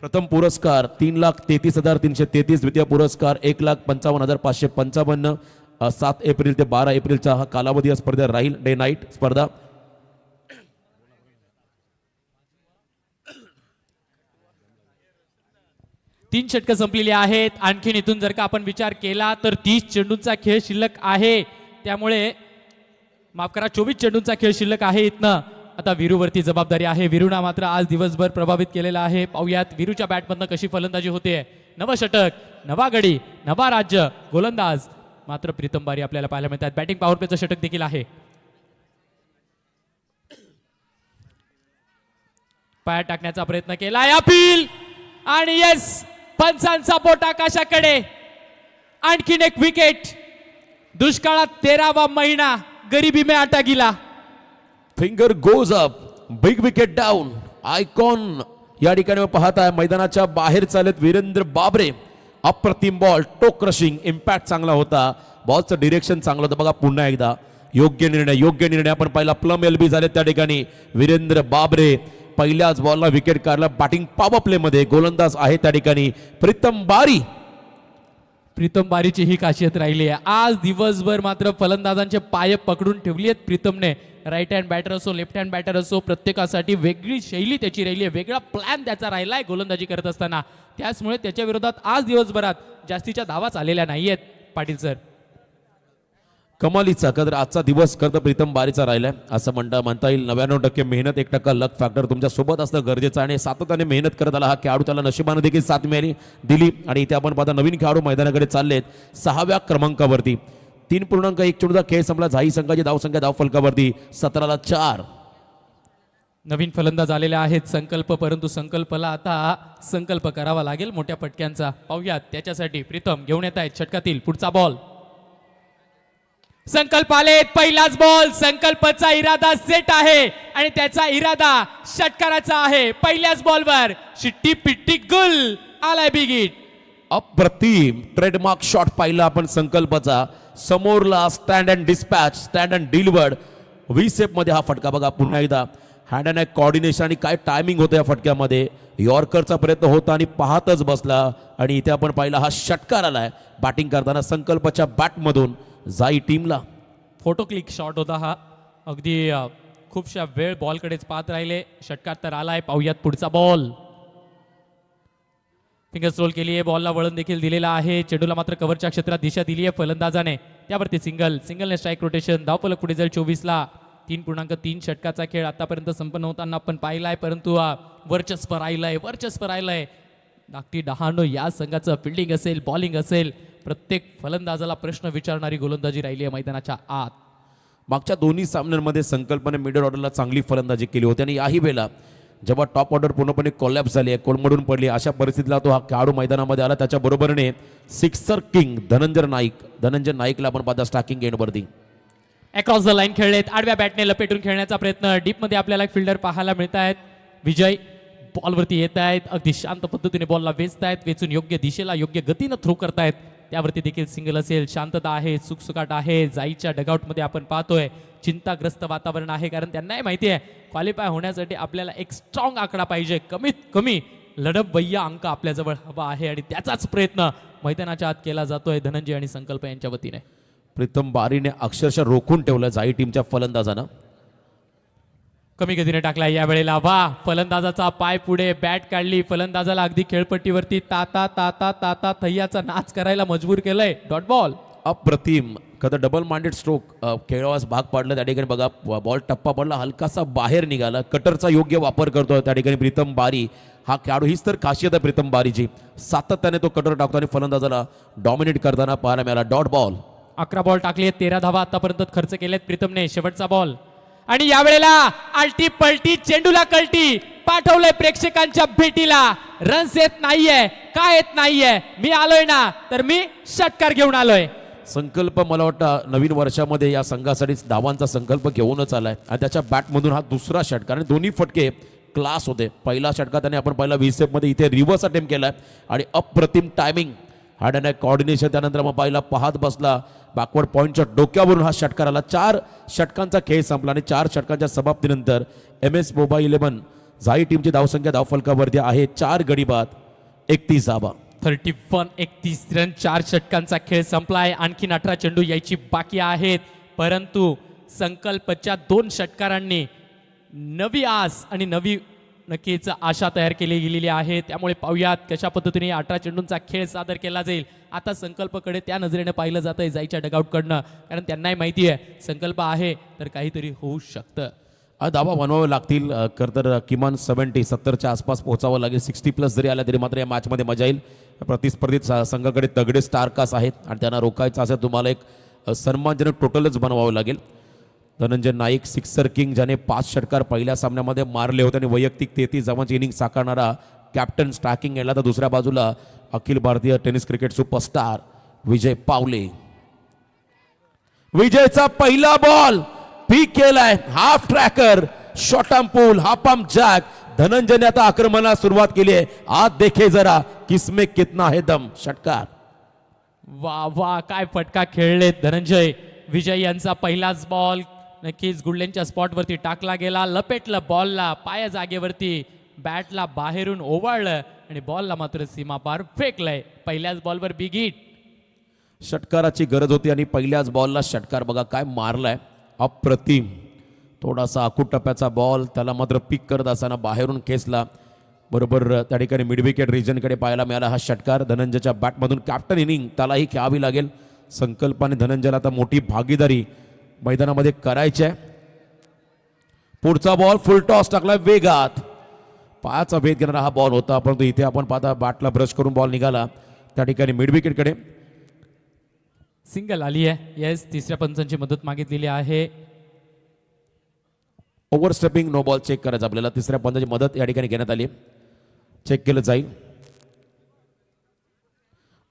प्रथम पुरस्कार 3,33,333, द्वितीय पुरस्कार 1,55,555. 7 एप्रिल ते 12 एप्रिलचा हा कालावधी या स्पर्धेत राहील. डे नाईट स्पर्धा. तीन षटकं संपलेली आहेत. आणखीन इथून जर का आपण विचार केला तर 30 चेंडूंचा खेळ शिल्लक आहे. त्यामुळे माफ करा 24 चेंडूंचा खेळ शिल्लक आहे. इथनं आता वीरूवरती जबाबदारी आहे. वीरूना मात्र आज दिवसभर प्रभावित केलेला आहे. पाहुयात वीरूच्या बॅटमधनं कशी फलंदाजी होते. नवं षटक, नवा गडी, नवा राज्य, गोलंदाज मात्र प्रीतम बारी आपल्याला पाहायला मिळतात. बॅटिंग पॉवर प्लेचं षटक देखील आहे. पाया टाकण्याचा प्रयत्न केलाय, अपील आणि येस, पंचांचा बोट आकाशाकडे. आणखीन एक विकेट. दुष्काळात 13वा महिना, गरिबी में आटा गिला. Finger goes up, big wicket down. Icon या ठिकाणी पाहताय मैदानाच्या बाहेर चालत वीरेंद्र बाबरे. अप्रतिम बॉल, टोक क्रशिंग, इम्पॅक्ट चांगला होता. बॉलचं डिरेक्शन चांगलं होतं. बघा पुन्हा एकदा योग्य निर्णय आपण पाहिला. प्लम एलबी झाले त्या ठिकाणी. वीरेंद्र बाबरे पहिल्याच बॉलला विकेट काढला. बॅटिंग पॉवर प्ले मध्ये गोलंदाज आहे त्या ठिकाणी प्रीतम बारी. प्रीतम बारीची ही खासियत राहिली आहे. आज दिवसभर मात्र फलंदाजांचे पाय पकडून ठेवली आहेत प्रीतमने. राईट हँड बॅटर असो, लेफ्ट हँड बॅटर असो, प्रत्येकासाठी वेगळी शैली त्याची राहिली आहे. वेगळा प्लॅन त्याचा राहिला आहे गोलंदाजी करत असताना. त्याचमुळे त्याच्या विरोधात आज दिवसभरात जास्तीच्या धावाच आलेल्या नाहीयेत. पाटील सर, कमालीचा कदर आजचा दिवस करता प्रीतम बारीचा राहिलाय असं म्हणता येईल. 99% मेहनत, 1% लक फॅक्टर तुमच्या सोबत असणं गरजेचं आहे. आणि सातत्याने मेहनत करत आला हा खेळाडू. त्याला नशिबाने देखील साथ दिली. आणि इथे आपण पाहता नवीन खेळाडू मैदानाकडे चाललेत 6व्या क्रमांकावरती. 3.1 चेंडूचा खेळ संपला. झाई संघाची धावसंख्या धावफलकावरती 17-4. नवीन फलंदाज आलेले आहेत संकल्प, परंतु संकल्पला आता संकल्प करावा लागेल मोठ्या फटक्यांचा. पाहूयात त्याच्यासाठी प्रीतम घेऊन येत आहेत षटकातील पुढचा बॉल. संकल्प आलेत. पहिलाच बॉल. संकल्पचा इरादा सेट आहे आणि त्याचा इरादा षटकाराचा आहे. पहिल्याच बॉलवर शिट्टी पिट्टी गुल. आलाय बिग हिट. अप्रतिम ट्रेडमार्क शॉट पाहिला आपण संकल्पचा. समोरला stand and dispatch, stand and delivered. व्हीसेप मध्ये हा फटका बघा पुन्हा एकदा. हँड अँड कॉर्डिनेशन आणि काय टायमिंग होतं या फटक्यामध्ये. यॉर्करचा प्रयत्न होता आणि पाहतच बसला. आणि इथे आपण पाहिला हा षटकार आलाय बॅटिंग करताना संकल्पच्या बॅटमधून जाई टीमला. फोटो क्लिक शॉट होता हा. अगदी खूपशा वेळ बॉलकडेच पाहत राहिले. षटकार तर आलाय. पाहूयात पुढचा बॉल. फिंगर्स रोल केली आहे. बॉलला वळण देखील दिलेला आहे. चेंडूला मात्र कव्हरच्या क्षेत्रात दिशा दिली आहे फलंदाजाने. त्यावरती सिंगलने स्ट्राईक रोटेशन. धावफलक पुढे जाईल 24ला. 3.3 षटकाचा खेळ आतापर्यंत संपन्न होताना आपण पाहिलाय. परंतु वर्चस्व राहिलंय. धाकटी डहाणू या संघाचं फिल्डिंग असेल, बॉलिंग असेल, प्रत्येक फलंदाजाला प्रश्न विचारणारी गोलंदाजी राहिली आहे मैदानाच्या आत. मागच्या दोन्ही सामन्यांमध्ये संकल्पने मिडल ऑर्डरला चांगली फलंदाजी केली होती. आणि याही वेळेला जेव्हा टॉप ऑर्डर पूर्णपणे कोलॅप्स झाली आहे, कोलमडून पडली, अशा परिस्थितीला तो हा खेळाडू मैदानामध्ये आला. त्याच्या बरोबरीने सिक्सर किंग धनंजय नाईकला आपण पाहता स्टॅकिंग एंडवरती. अक्रॉस द लाईन खेळलेत. आडव्या बॅटने लपेटून खेळण्याचा प्रयत्न. डीपमध्ये आपल्याला फिल्डर पाहायला मिळत आहेत. विजय बॉलवरती येत आहेत. अगदी शांत पद्धतीने बॉलला वेचतायत. वेचून योग्य दिशेला योग्य गतीनं थ्रो करतायत. त्यावरती देखील सिंगल असेल. शांतता आहे, सुखसुकाट आहे. जाईच्या डगआउटमध्ये आपण पाहतोय चिंताग्रस्त वातावरण आहे. कारण त्यांनाही माहिती आहे क्वालिफाय होण्यासाठी आपल्याला एक स्ट्रॉंग आकडा पाहिजे. कमीत कमी लढवय्या अंक आपल्याजवळ हवा आहे. आणि त्याचाच प्रयत्न मैदानाच्या आत केला जातोय धनंजय आणि संकल्प यांच्या वतीने. प्रीतम बारीने अक्षरशः रोखून ठेवलं जाई टीमच्या फलंदाजानं. कमी गतीने टाकला या वेळेला. वा, फलंदाजाचा पाय पुढे, बॅट काढली. फलंदाजाला अगदी खेळपट्टीवरती ताता ताता ताता थैयाचा नाच करायला मजबूर केलंय. Dot ball. अप्रतिम कदा डबल माइंडेड स्ट्रोक खेळावास भाग पाडलं. त्या ठिकाणी बघा बॉल टप्पा पडला, हलकासा बाहेर निघाला. कटरचा योग्य वापर करतोय त्या ठिकाणी प्रीतम बारी हा खेळाडू. हीच तर खासियत आहे प्रीतम बारीची. सातत्याने तो कटर टाकतो आणि फलंदाजाला डॉमिनेट करताना पाहायला मिळाला. Dot ball. 11 बॉल टाकले, 13 धावा आतापर्यंत खर्च केलेत प्रीतमने. शेवटचा बॉल आणि यावेळेला आलटी पलटी, चेंडूला कल्टी. पाठवलंय प्रेक्षकांच्या भेटीला. रन्स येत नाहीये, काय येत नाहीये. मी आलोय ना, तर मी षटकार घेऊन आलोय. संकल्प मला वाटतं नवीन वर्षामध्ये या संघासाठी धावांचा संकल्प घेऊनच आलाय. आणि त्याच्या बॅटमधून हा दुसरा षटकार आणि दोन्ही फटके क्लास होते. पहिला षटकार त्याने आपण पहिला व्हीसेपमध्ये इथे रिव्हर्स अटेम्प्ट केलाय आणि अप्रतिम टायमिंग, हँड अँड कॉर्डिनेशन. त्यानंतर मग पहिला पाहत बसला बॅकवर्ड पॉईंटच्या डोक्यावरून हा षटकार आला. 4 षटकांचा खेळ संपला आणि 4 षटकांच्या समाप्तीनंतर MS मोबाईल 11 झाई टीमची धावसंख्या धावफलकावरती आहे 4 गडी बाद 31 धावा. 31 रन. 4 षटकांचा खेळ संपलाय. आणखीन 18 चेंडू यायची बाकी आहेत. परंतु संकल्पच्या 2 षटकारांनी नवी आस आणि नवी नक्कीच आशा तयार केली गेलेली आहे. त्यामुळे पाहूयात कशा पद्धतीने 18 चेंडूंचा खेळ सादर केला जाईल. आता संकल्पकडे त्या नजरेने पाहिलं जात आहे जायच्या डगआउटकडनं. कारण त्यांनाही माहिती आहे संकल्प आहे तर काहीतरी होऊ शकतं. धावा बनवावे लागतील खरं तर किमान 70च्या आसपास पोहोचावं लागेल. 60+ जरी आला तरी मात्र या मॅचमध्ये मजा येईल. प्रतिस्पर्धित संघाकडे तगडे स्टारकास्ट आहेत आणि त्यांना रोखायचं असेल तुम्हाला एक सन्मानजनक टोटलच बनवावं लागेल. धनंजय नाईक सिक्सर किंग ज्याने 5 षटकार पहिल्या सामन्यामध्ये मारले होते आणि वैयक्तिक 33 धावांची इनिंग साकारणारा कॅप्टन स्टॅकिंग याला तर दुसऱ्या बाजूला Akhil Bharatiya tennis cricket superstar विजय पावले. विजयचा पहिला बॉल पीक केलाय, half tracker, short arm pull, half arm jack. धनंजयने आता आक्रमणाला सुरुवात केली आहे. आज देखे जरा किसमें कितना है दम. षटकार. वा वा काय फटका खेळलेत धनंजय. विजय यांचा पहिलाच बॉल नक्कीच गुडलेंच्या स्पॉटवरती टाकला गेला. लपेटलं बॉलला, पाया जागेवरती, बॅटला बाहेरून ओवाळलं आणि बॉलला मात्र सीमा पार फेकलंय. पहिल्याच बॉलवर बिग हिट. षटकाराची गरज होती आणि पहिल्याच बॉलला षटकार. बघा काय मारलाय, अप्रतिम. थोडासा आखूट टप्प्याचा बॉल, त्याला मात्र पिक करत असताना बाहेरून खेचला. बरोबर त्या ठिकाणी मिड विकेट रिजनकडे पाहायला मिळाला हा षटकार. धनंजयच्या बॅटमधून कॅप्टन इनिंग त्यालाही खेळावी लागेल. संकल्पाने धनंजयला आता मोठी भागीदारी मैदानामध्ये करायची आहे. पुढचा बॉल फुल टॉस टाकला वेगात. पायाचा भेद घेणारा हा बॉल होता, परंतु इथे आपण पाहता बॅटला ब्रश करून बॉल निघाला त्या ठिकाणी मिड विकेटकडे. सिंगल आली आहे. येस, तिसऱ्या पंचांची मदत मागितलेली आहे. ओव्हरस्टेपिंग नो बॉल चेक करायचं आपल्याला. तिसऱ्या पंचाची मदत या ठिकाणी घेण्यात आली, चेक केलं जाईल.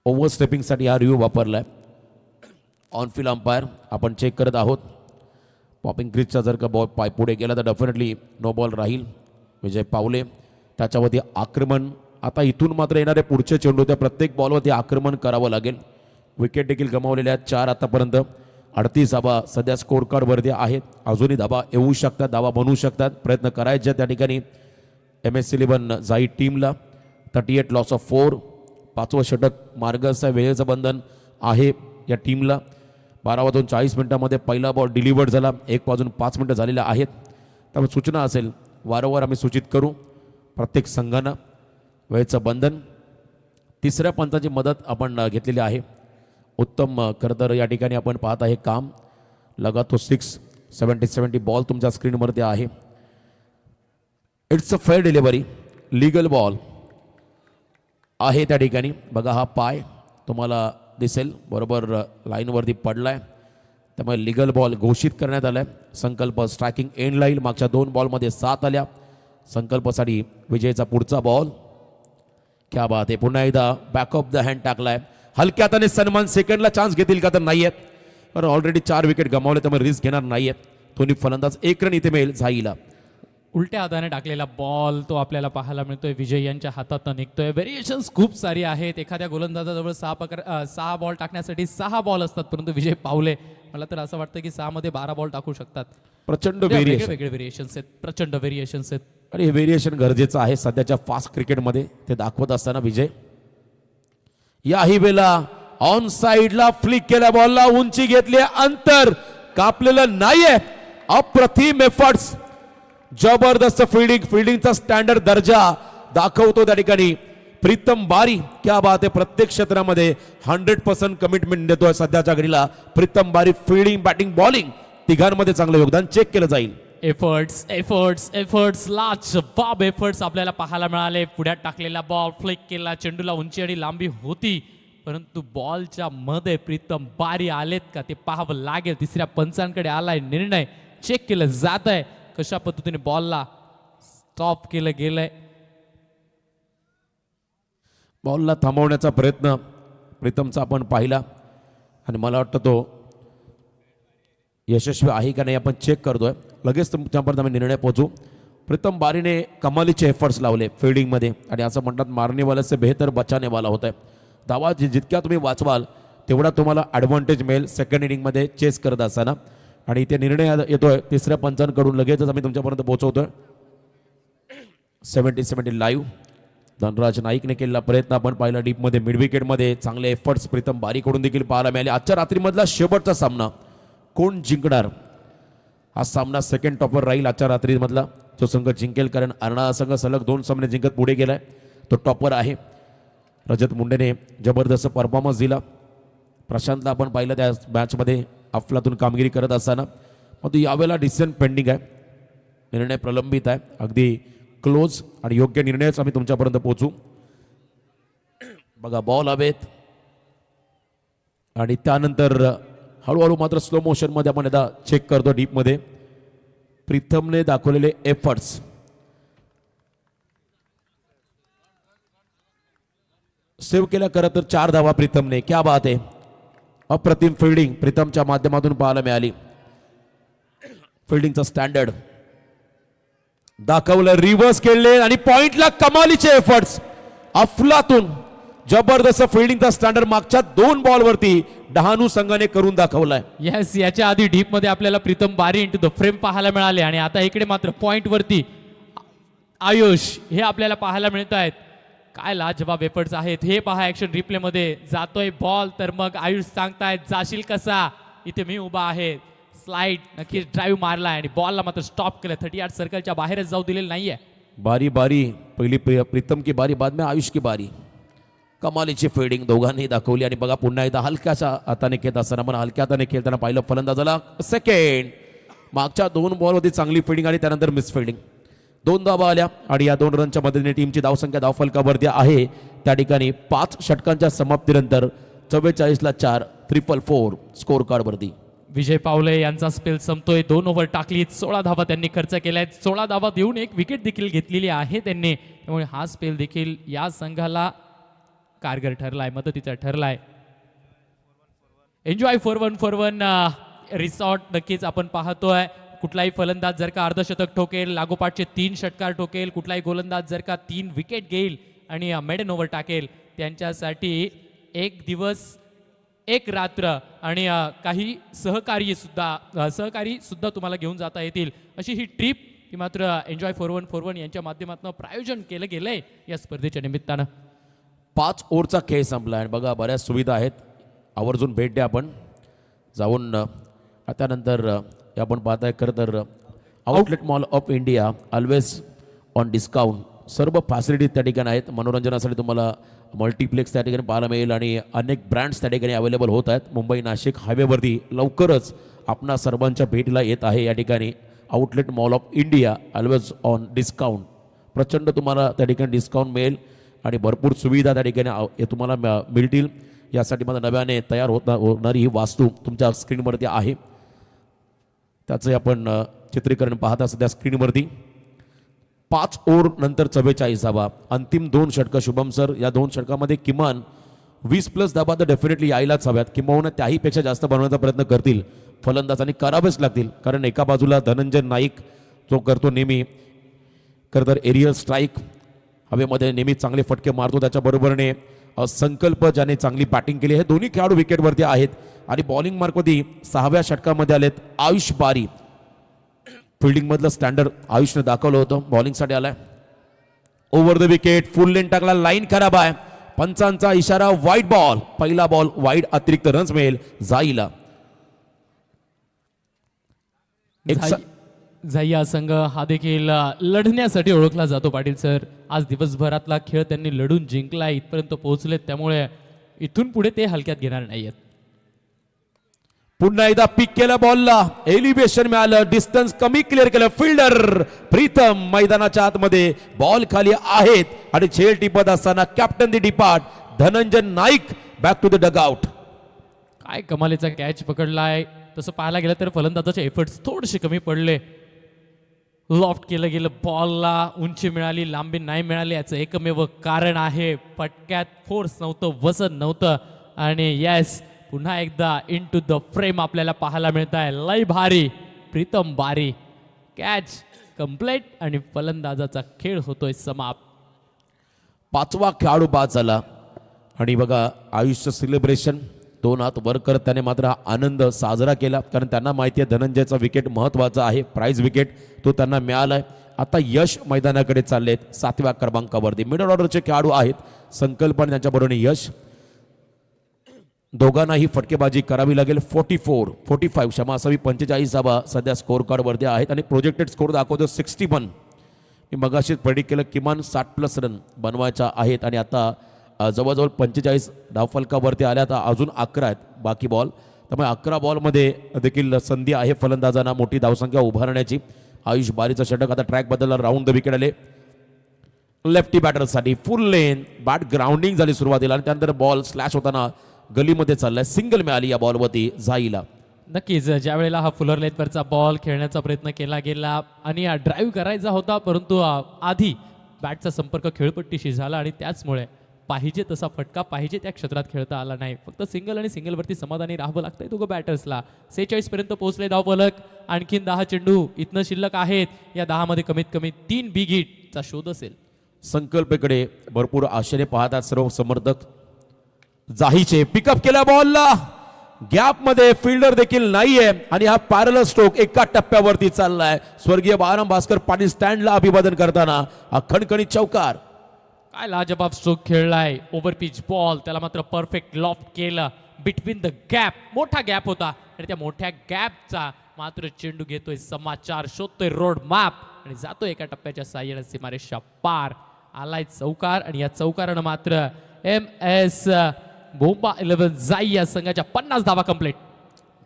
ओव्हरस्टेपिंगसाठी हा रिव्ह्यू वापरलाय. ऑनफिल्ड अंपायर आपण चेक करत आहोत. पॉपिंग क्रीजचा जर का बॉल पाय पुढे गेला तर डेफिनेटली नो बॉल राहील. विजय पावले त्याच्यावरती आक्रमण. आता इथून मात्र येणारे पुढचे चेंडू त्या प्रत्येक बॉलवरती आक्रमण करावं लागेल. विकेट देखील गमावलेल्या आहेत 4 आतापर्यंत. 38 धाबा सध्या स्कोर कार्डवरती आहेत. अजूनही धाबा येऊ शकतात, धाबा बनवू शकतात, प्रयत्न करायचे त्या ठिकाणी. MS11 जाई टीमला 38 लॉस ऑफ 4. 5वं षटक मार्गस्थ वेळेचं बंधन आहे या टीमला. 12:40 पहिला बॉल डिलिव्हर्ड झाला. 1:05 मिनिटं झालेल्या आहेत. त्यामुळे सूचना असेल वारंवार आम्ही सूचित करू प्रत्येक संघांना. वेळेचं बंधन. तिसऱ्या पंचाची मदत आपण घेतलेली आहे. उत्तम खरं तर या ठिकाणी आपण पाहत आहे काम. लगातो 6 70 बॉल तुमच्या स्क्रीनवरती आहे. It's a fair delivery, legal ball आहे त्या ठिकाणी. बघा हा पाय तुम्हाला दिसेल बरोबर लाईनवरती पडलाय, त्यामुळे लीगल बॉल घोषित करण्यात आलाय. संकल्प स्ट्रायकिंग एंड लाईल. मागच्या 2 बॉलमध्ये 7 आल्या. संकल्पासाठी विजयचा पुढचा बॉल. क्या बात आहे. पुन्हा एकदा बॅक ऑफ द हँड टाकलाय. हलक्या हाताने सन्मान. सेकंडला चान्स घेतील का तर नाही आहेत, कारण ऑलरेडी 4 विकेट गमावले, त्यामुळे रिस्क घेणार नाही आहेत. दोन्ही फलंदाज 1 रन इथे मिळेल झाईला. उलट्या हाताने टाकलेला बॉल तो आपल्याला पाहायला मिळतोय. विजय यांच्या हातातून निघतोय. व्हेरिएशन्स खूप सारी आहेत. एखाद्या गोलंदाजाजवळ 6 बॉल टाकण्यासाठी 6 बॉल असतात, परंतु विजय पावले मला तर असं वाटतं की 6 मध्ये 12 बॉल टाकू शकतात. प्रचंड व्हेरिएशन, वेगळे व्हेरिएशन्स आहेत, प्रचंड व्हेरिएशन्स आहेत. आणि हे व्हेरिएशन गरजेचं आहे सध्याच्या फास्ट क्रिकेटमध्ये. ते दाखवत असताना विजय याही वेळेला ऑन साइडला फ्लिक केल्या बॉलला उंची घेतली, अंतर कापलेलं नाहीये. अप्रतिम एफर्ट्स, जबरदस्त फिल्डिंगचा स्टँडर्ड दर्जा दाखवतो त्या ठिकाणी प्रीतम बारी. क्या बात आहे. प्रत्येक क्षेत्रामध्ये 100% कमिटमेंट देतोय सध्याच्या घडीला प्रीतम बारी. फिल्डिंग, बॅटिंग, बॉलिंग तिघांमध्ये चांगलं योगदान चेक केलं जाईल. एफर्ट्स लाजवाब एफर्ट्स आपल्याला पाहायला मिळाले. पुढ्यात टाकलेला बॉल फ्लिक केला. चेंडूला उंची आणि लांबी होती, परंतु बॉलच्या मध्ये प्रीतम बारी आलेत का ते पाहावं लागेल. तिसऱ्या पंचांकडे आलाय निर्णय, चेक केलं जात आहे कशा पद्धतीने बॉलला स्टॉप केलं गेलंय. बॉलला थांबवण्याचा प्रयत्न प्रीतमचा आपण पाहिला आणि मला वाटतं तो यशस्वी आहे का नाही आपण चेक करतोय. लगेच तुमच्यापर्यंत आम्ही निर्णय पोहोचू. प्रीतम बारीने कमालीचे एफर्ट्स लावले फिल्डिंगमध्ये आणि असं म्हणतात मारनेवाला से बेहतर बचानेवाला होत आहे. धावा जितक्या तुम्ही वाचवाल तेवढा तुम्हाला ॲडव्हान्टेज मिळेल सेकंड इनिंगमध्ये चेस करत असताना. आणि इथे निर्णय येतोय तिसऱ्या पंचांकडून. लगेचच आम्ही तुमच्यापर्यंत पोहोचवतोय. 70 लाईव्ह. धनराज नाईकने केलेला प्रयत्न आपण पाहिला डीपमध्ये. मिड विकेटमध्ये चांगले एफर्ट्स प्रीतम बारीकडून देखील पाहायला मिळाले. आजच्या रात्रीमधला शेवटचा सामना कोण जिंकणार हा सामना सेकंड टॉपर राहील आजच्या रात्रीमधला. जो संघ जिंकेल, कारण अर्नाळा संघ सलग 2 सामने जिंकत पुढे गेलाय, तो टॉपर आहे. रजत मुंडेने जबरदस्त परफॉर्मन्स दिला. प्रशांतला आपण पाहिलं त्या मॅचमध्ये अफलातून कामगिरी करत असताना, परंतु यावेळेला डिसिजन पेंडिंग आहे. निर्णय प्रलंबित आहे, अगदी क्लोज आणि योग्य निर्णयच आम्ही तुमच्यापर्यंत पोहोचू. बघा बॉल हवेत आणि त्यानंतर हळूहळू मात्र स्लो मोशनमध्ये आपण एकदा चेक करतो डीपमध्ये प्रीतमने दाखवलेले एफर्ट्स. सेव्ह केल्या खरं तर 4 धावा प्रीतमने. क्या बात आहे. अप्रतिम फिल्डिंग प्रीतमच्या माध्यमातून पाहायला मिळाली. फिल्डिंगचा स्टँडर्ड दाखवलं, रिव्हर्स खेळले आणि पॉइंटला कमालीचे एफर्ट्स. अफलातून जबरदस्त फिल्डिंगचा स्टँडर्ड मागच्या 2 बॉलवरती डहाणू संघाने करून दाखवलाय. येस, याच्या आधी डीप मध्ये आपल्याला प्रीतम बारी इंटू द फ्रेम पाहायला मिळाले आणि आता इकडे मात्र पॉइंट वरती आयुष हे आपल्याला पाहायला मिळत आहेत. काय लाजवाब एफर्ट्स आहेत हे पहा. ऍक्शन रिप्ले मध्ये जातोय बॉल तर मग आयुष सांगतायत जाशील कसा, इथे मी उभा आहे. स्लाइड नक्कीच ड्राईव्ह मारलाय आणि बॉलला मात्र स्टॉप केलं. 38 सर्कलच्या बाहेरच जाऊ दिलेलं नाहीये. बारी बारी पहिली प्रीतम की बारी, बाद में आयुष की बारी. कमालीची फिल्डिंग दोघांनी दाखवली आणि बघा पुन्हा एकदा हलक्याच्या हाताने खेळत असताना पण हलक्या हाताने खेळताना पाहिलं फलंदाजाला सेकंड. मागच्या 2 बॉलवरती चांगली फिल्डिंग आणि त्यानंतर मिस फिल्डिंग. 2 धावा आल्या आणि या 2 रनच्या मदतीने टीमची धावसंख्या धावफलकावरती आहे त्या ठिकाणी 5 षटकांच्या समाप्तीनंतर 44 ला 4, 444 स्कोर कार्ड वरती. विजय पावले यांचा स्पेल संपतोय. 2 ओव्हर टाकली, 16 धावा त्यांनी खर्च केल्या. 16 धावा देऊन 1 विकेट देखील घेतलेली आहे त्यांनी. त्यामुळे हा स्पेल देखील या संघाला कारगर ठरलाय, मदतीचा ठरलाय. एन्जॉय 4-1 रिसॉर्ट नक्कीच आपण पाहतोय. कुठलाही फलंदाज जर का अर्धशतक ठोकेल, लागोपाठचे 3 षटकार ठोकेल, कुठलाही गोलंदाज जर का 3 विकेट घेईल आणि मेडन ओव्हर टाकेल, त्यांच्यासाठी 1 दिवस 1 रात्र आणि काही सहकारी सुद्धा तुम्हाला घेऊन जाता येतील अशी ही ट्रिप ती मात्र एन्जॉय 4-1 यांच्या माध्यमातून प्रायोजन केलं गेलंय या स्पर्धेच्या निमित्तानं. 5 ओव्हरचा खेळ संपला आणि बघा बऱ्याच सुविधा आहेत, आवर्जून भेट द्या आपण जाऊन. त्यानंतर आपण पाहताय खरं तर outlet mall of India always on discount. सर्व फॅसिलिटीज त्या ठिकाणी आहेत. मनोरंजनासाठी तुम्हाला मल्टिप्लेक्स त्या ठिकाणी पाहायला मिळेल आणि अनेक ब्रँड्स त्या ठिकाणी अवेलेबल होत आहेत. मुंबई नाशिक हायवेवरती लवकरच आपणा सर्वांच्या भेटीला येत आहे या ठिकाणी outlet mall of India always on discount. प्रचंड तुम्हाला त्या ठिकाणी डिस्काउंट मिळेल आणि भरपूर सुविधा त्या ठिकाणी तुम्हाला मिळतील. यासाठी मला नव्याने तयार होणारी ही वास्तू तुमच्या स्क्रीनवरती आहे, त्याचं आपण चित्रीकरण पाहता सध्या स्क्रीनवरती. 5 ओव्हर नंतर 44 धावा. अंतिम 2 षटकं शुभम सर, या 2 षटकामध्ये किमान 20+ धावा तर डेफिनेटली यायलाच हव्यात, किंवा त्याहीपेक्षा जास्त बनवण्याचा प्रयत्न करतील फलंदाजांनी, करावेच लागतील. कारण एका बाजूला धनंजय नाईक जो करतो नेहमी खरं तर एरियल स्ट्राईक, हवेमध्ये नेहमी चांगले फटके मारतो, त्याच्याबरोबरने संकल्प ज्याने चांगली बॅटिंग केली. हे दोन्ही खेळाडू विकेटवरती आहेत आणि बॉलिंग मार्कवरती 6व्या षटकामध्ये आलेत आयुष बारी. फिल्डिंग मधलं स्टँडर्ड आयुषने दाखवलं होतं, बॉलिंगसाठी आलाय. ओव्हर द विकेट, फुल लेन टाकला, लाईन खराब आहे, पंचांचा इशारा, वाईड बॉल. पहिला बॉल वाईड, अतिरिक्त रन्स मिळेल जाईला. झाइया संघ हा देखील लढण्यासाठी ओळखला जातो पाटील सर. आज दिवसभरातला खेळ त्यांनी लढून जिंकला, इथपर्यंत पोहोचलेत, त्यामुळे इथून पुढे ते हलक्यात घेणार नाहीयेत. पुन्हा एकदा पिक केलं बॉलला, एलिव्हेशन मिळालं, डिस्टन्स कमी क्लिअर केलं. फिल्डर प्रीतम मैदानाच्या आतमध्ये, बॉल खाली आहेत आणि झेल टिपत असताना कॅप्टन दी डिपार्ट Dhananjay Naik back to the dugout. काय कमालीचा कॅच पकडलाय. तसं पाहायला गेलं तर फलंदाजाचे एफर्ट्स थोडेसे कमी पडले. लॉफ्ट केलं गेलं, बॉलला उंची मिळाली, लांबी नाही मिळाली. याचं एकमेव कारण आहे फटक्यात फोर्स नव्हतं, वजन नव्हतं. आणि येस, पुन्हा एकदा इन टू द फ्रेम आपल्याला पाहायला मिळत आहे. लय भारी प्रीतम बारी, कॅच कंप्लीट आणि फलंदाजाचा खेळ होतोय समाप्त. 5वा खेळाडू बाद झाला आणि बघा आयुष्य सेलिब्रेशन, 2 हात वर करत त्याने मात्र हा आनंद साजरा केला, कारण त्यांना माहिती आहे धनंजयचा विकेट महत्त्वाचा आहे, प्राइज विकेट तो त्यांना मिळाला आहे. आता यश मैदानाकडे चाललेत 7व्या क्रमांकावरती. मिडल ऑर्डरचे खेळाडू आहेत संकल्प आणि त्यांच्याबरोबर यश. दोघांनाही फटकेबाजी करावी लागेल. 45 क्षमा असावी, 45 धावा सध्या स्कोर कार्डवरती आहेत आणि प्रोजेक्टेड स्कोर दाखवतो 61. मी मगाशीच प्रेडिक्ट केलं किमान 60+ रन बनवायच्या आहेत आणि आता जवळजवळ 45 धावफलकावरती आल्या. आता अजून 11 आहेत बाकी बॉल, त्यामुळे 11 बॉलमध्ये देखील संधी आहे फलंदाजांना मोठी धावसंख्या उभारण्याची. आयुष बारीचं षटक. आता ट्रॅक बदलला, राऊंड द विकेट आले लेफ्टी बॅटरसाठी. फुल लेन बॅट ग्राउंडिंग झाली सुरुवातीला आणि त्यानंतर बॉल स्लॅश होताना गलीमध्ये चाललाय. सिंगल मिळाली या बॉलवरती झाईला. नक्कीच ज्या वेळेला हा फुलर लेथवरचा बॉल खेळण्याचा प्रयत्न केला गेला आणि ड्राईव्ह करायचा होता, परंतु आधी बॅटचा संपर्क खेळपट्टीशी झाला आणि त्याचमुळे पाहिजे तसा फटका पाहिजे त्या क्षेत्रात खेळता आला नाही. फक्त सिंगल आणि सिंगलवरती समाधानी राहावं लागतंय दोघं बॅटर्सला. 46 पर्यंत पोहोचले धावफलक. आणखीन 10 चेंडू इथनं शिल्लक आहेत. या 10 मध्ये कमीत कमी 3 बिग हिटचा शोध असेल. संकल्पेकडे भरपूर आशेने पाहतात सर्व समर्थक. जाहीचे पिकअप केल्या बॉलला, गॅप मध्ये फिल्डर देखील नाहीये आणि हा पॅरलल स्ट्रोक एका टप्प्यावरती चाललाय. स्वर्गीय बाळाराम भास्कर पाटील स्टँडला अभिवादन करताना हा खणखणीत चौकार. काय लाजबाब स्ट्रोक खेळलाय. ओव्हर पिच बॉल, त्याला मात्र परफेक्ट लॉफ्ट केलं बिटवीन द गॅप. मोठा गॅप होता आणि त्या मोठ्या गॅपचा मात्र चेंडू घेतोय समाचार, शोधतोय रोड मॅप आणि जातोय एका टप्प्याच्या साह्याने सीमारेषा पार. आलाय चौकार आणि या चौकारानं मात्र MS बोंबा 11 जाई या संघाच्या 50 धावा कंप्लीट.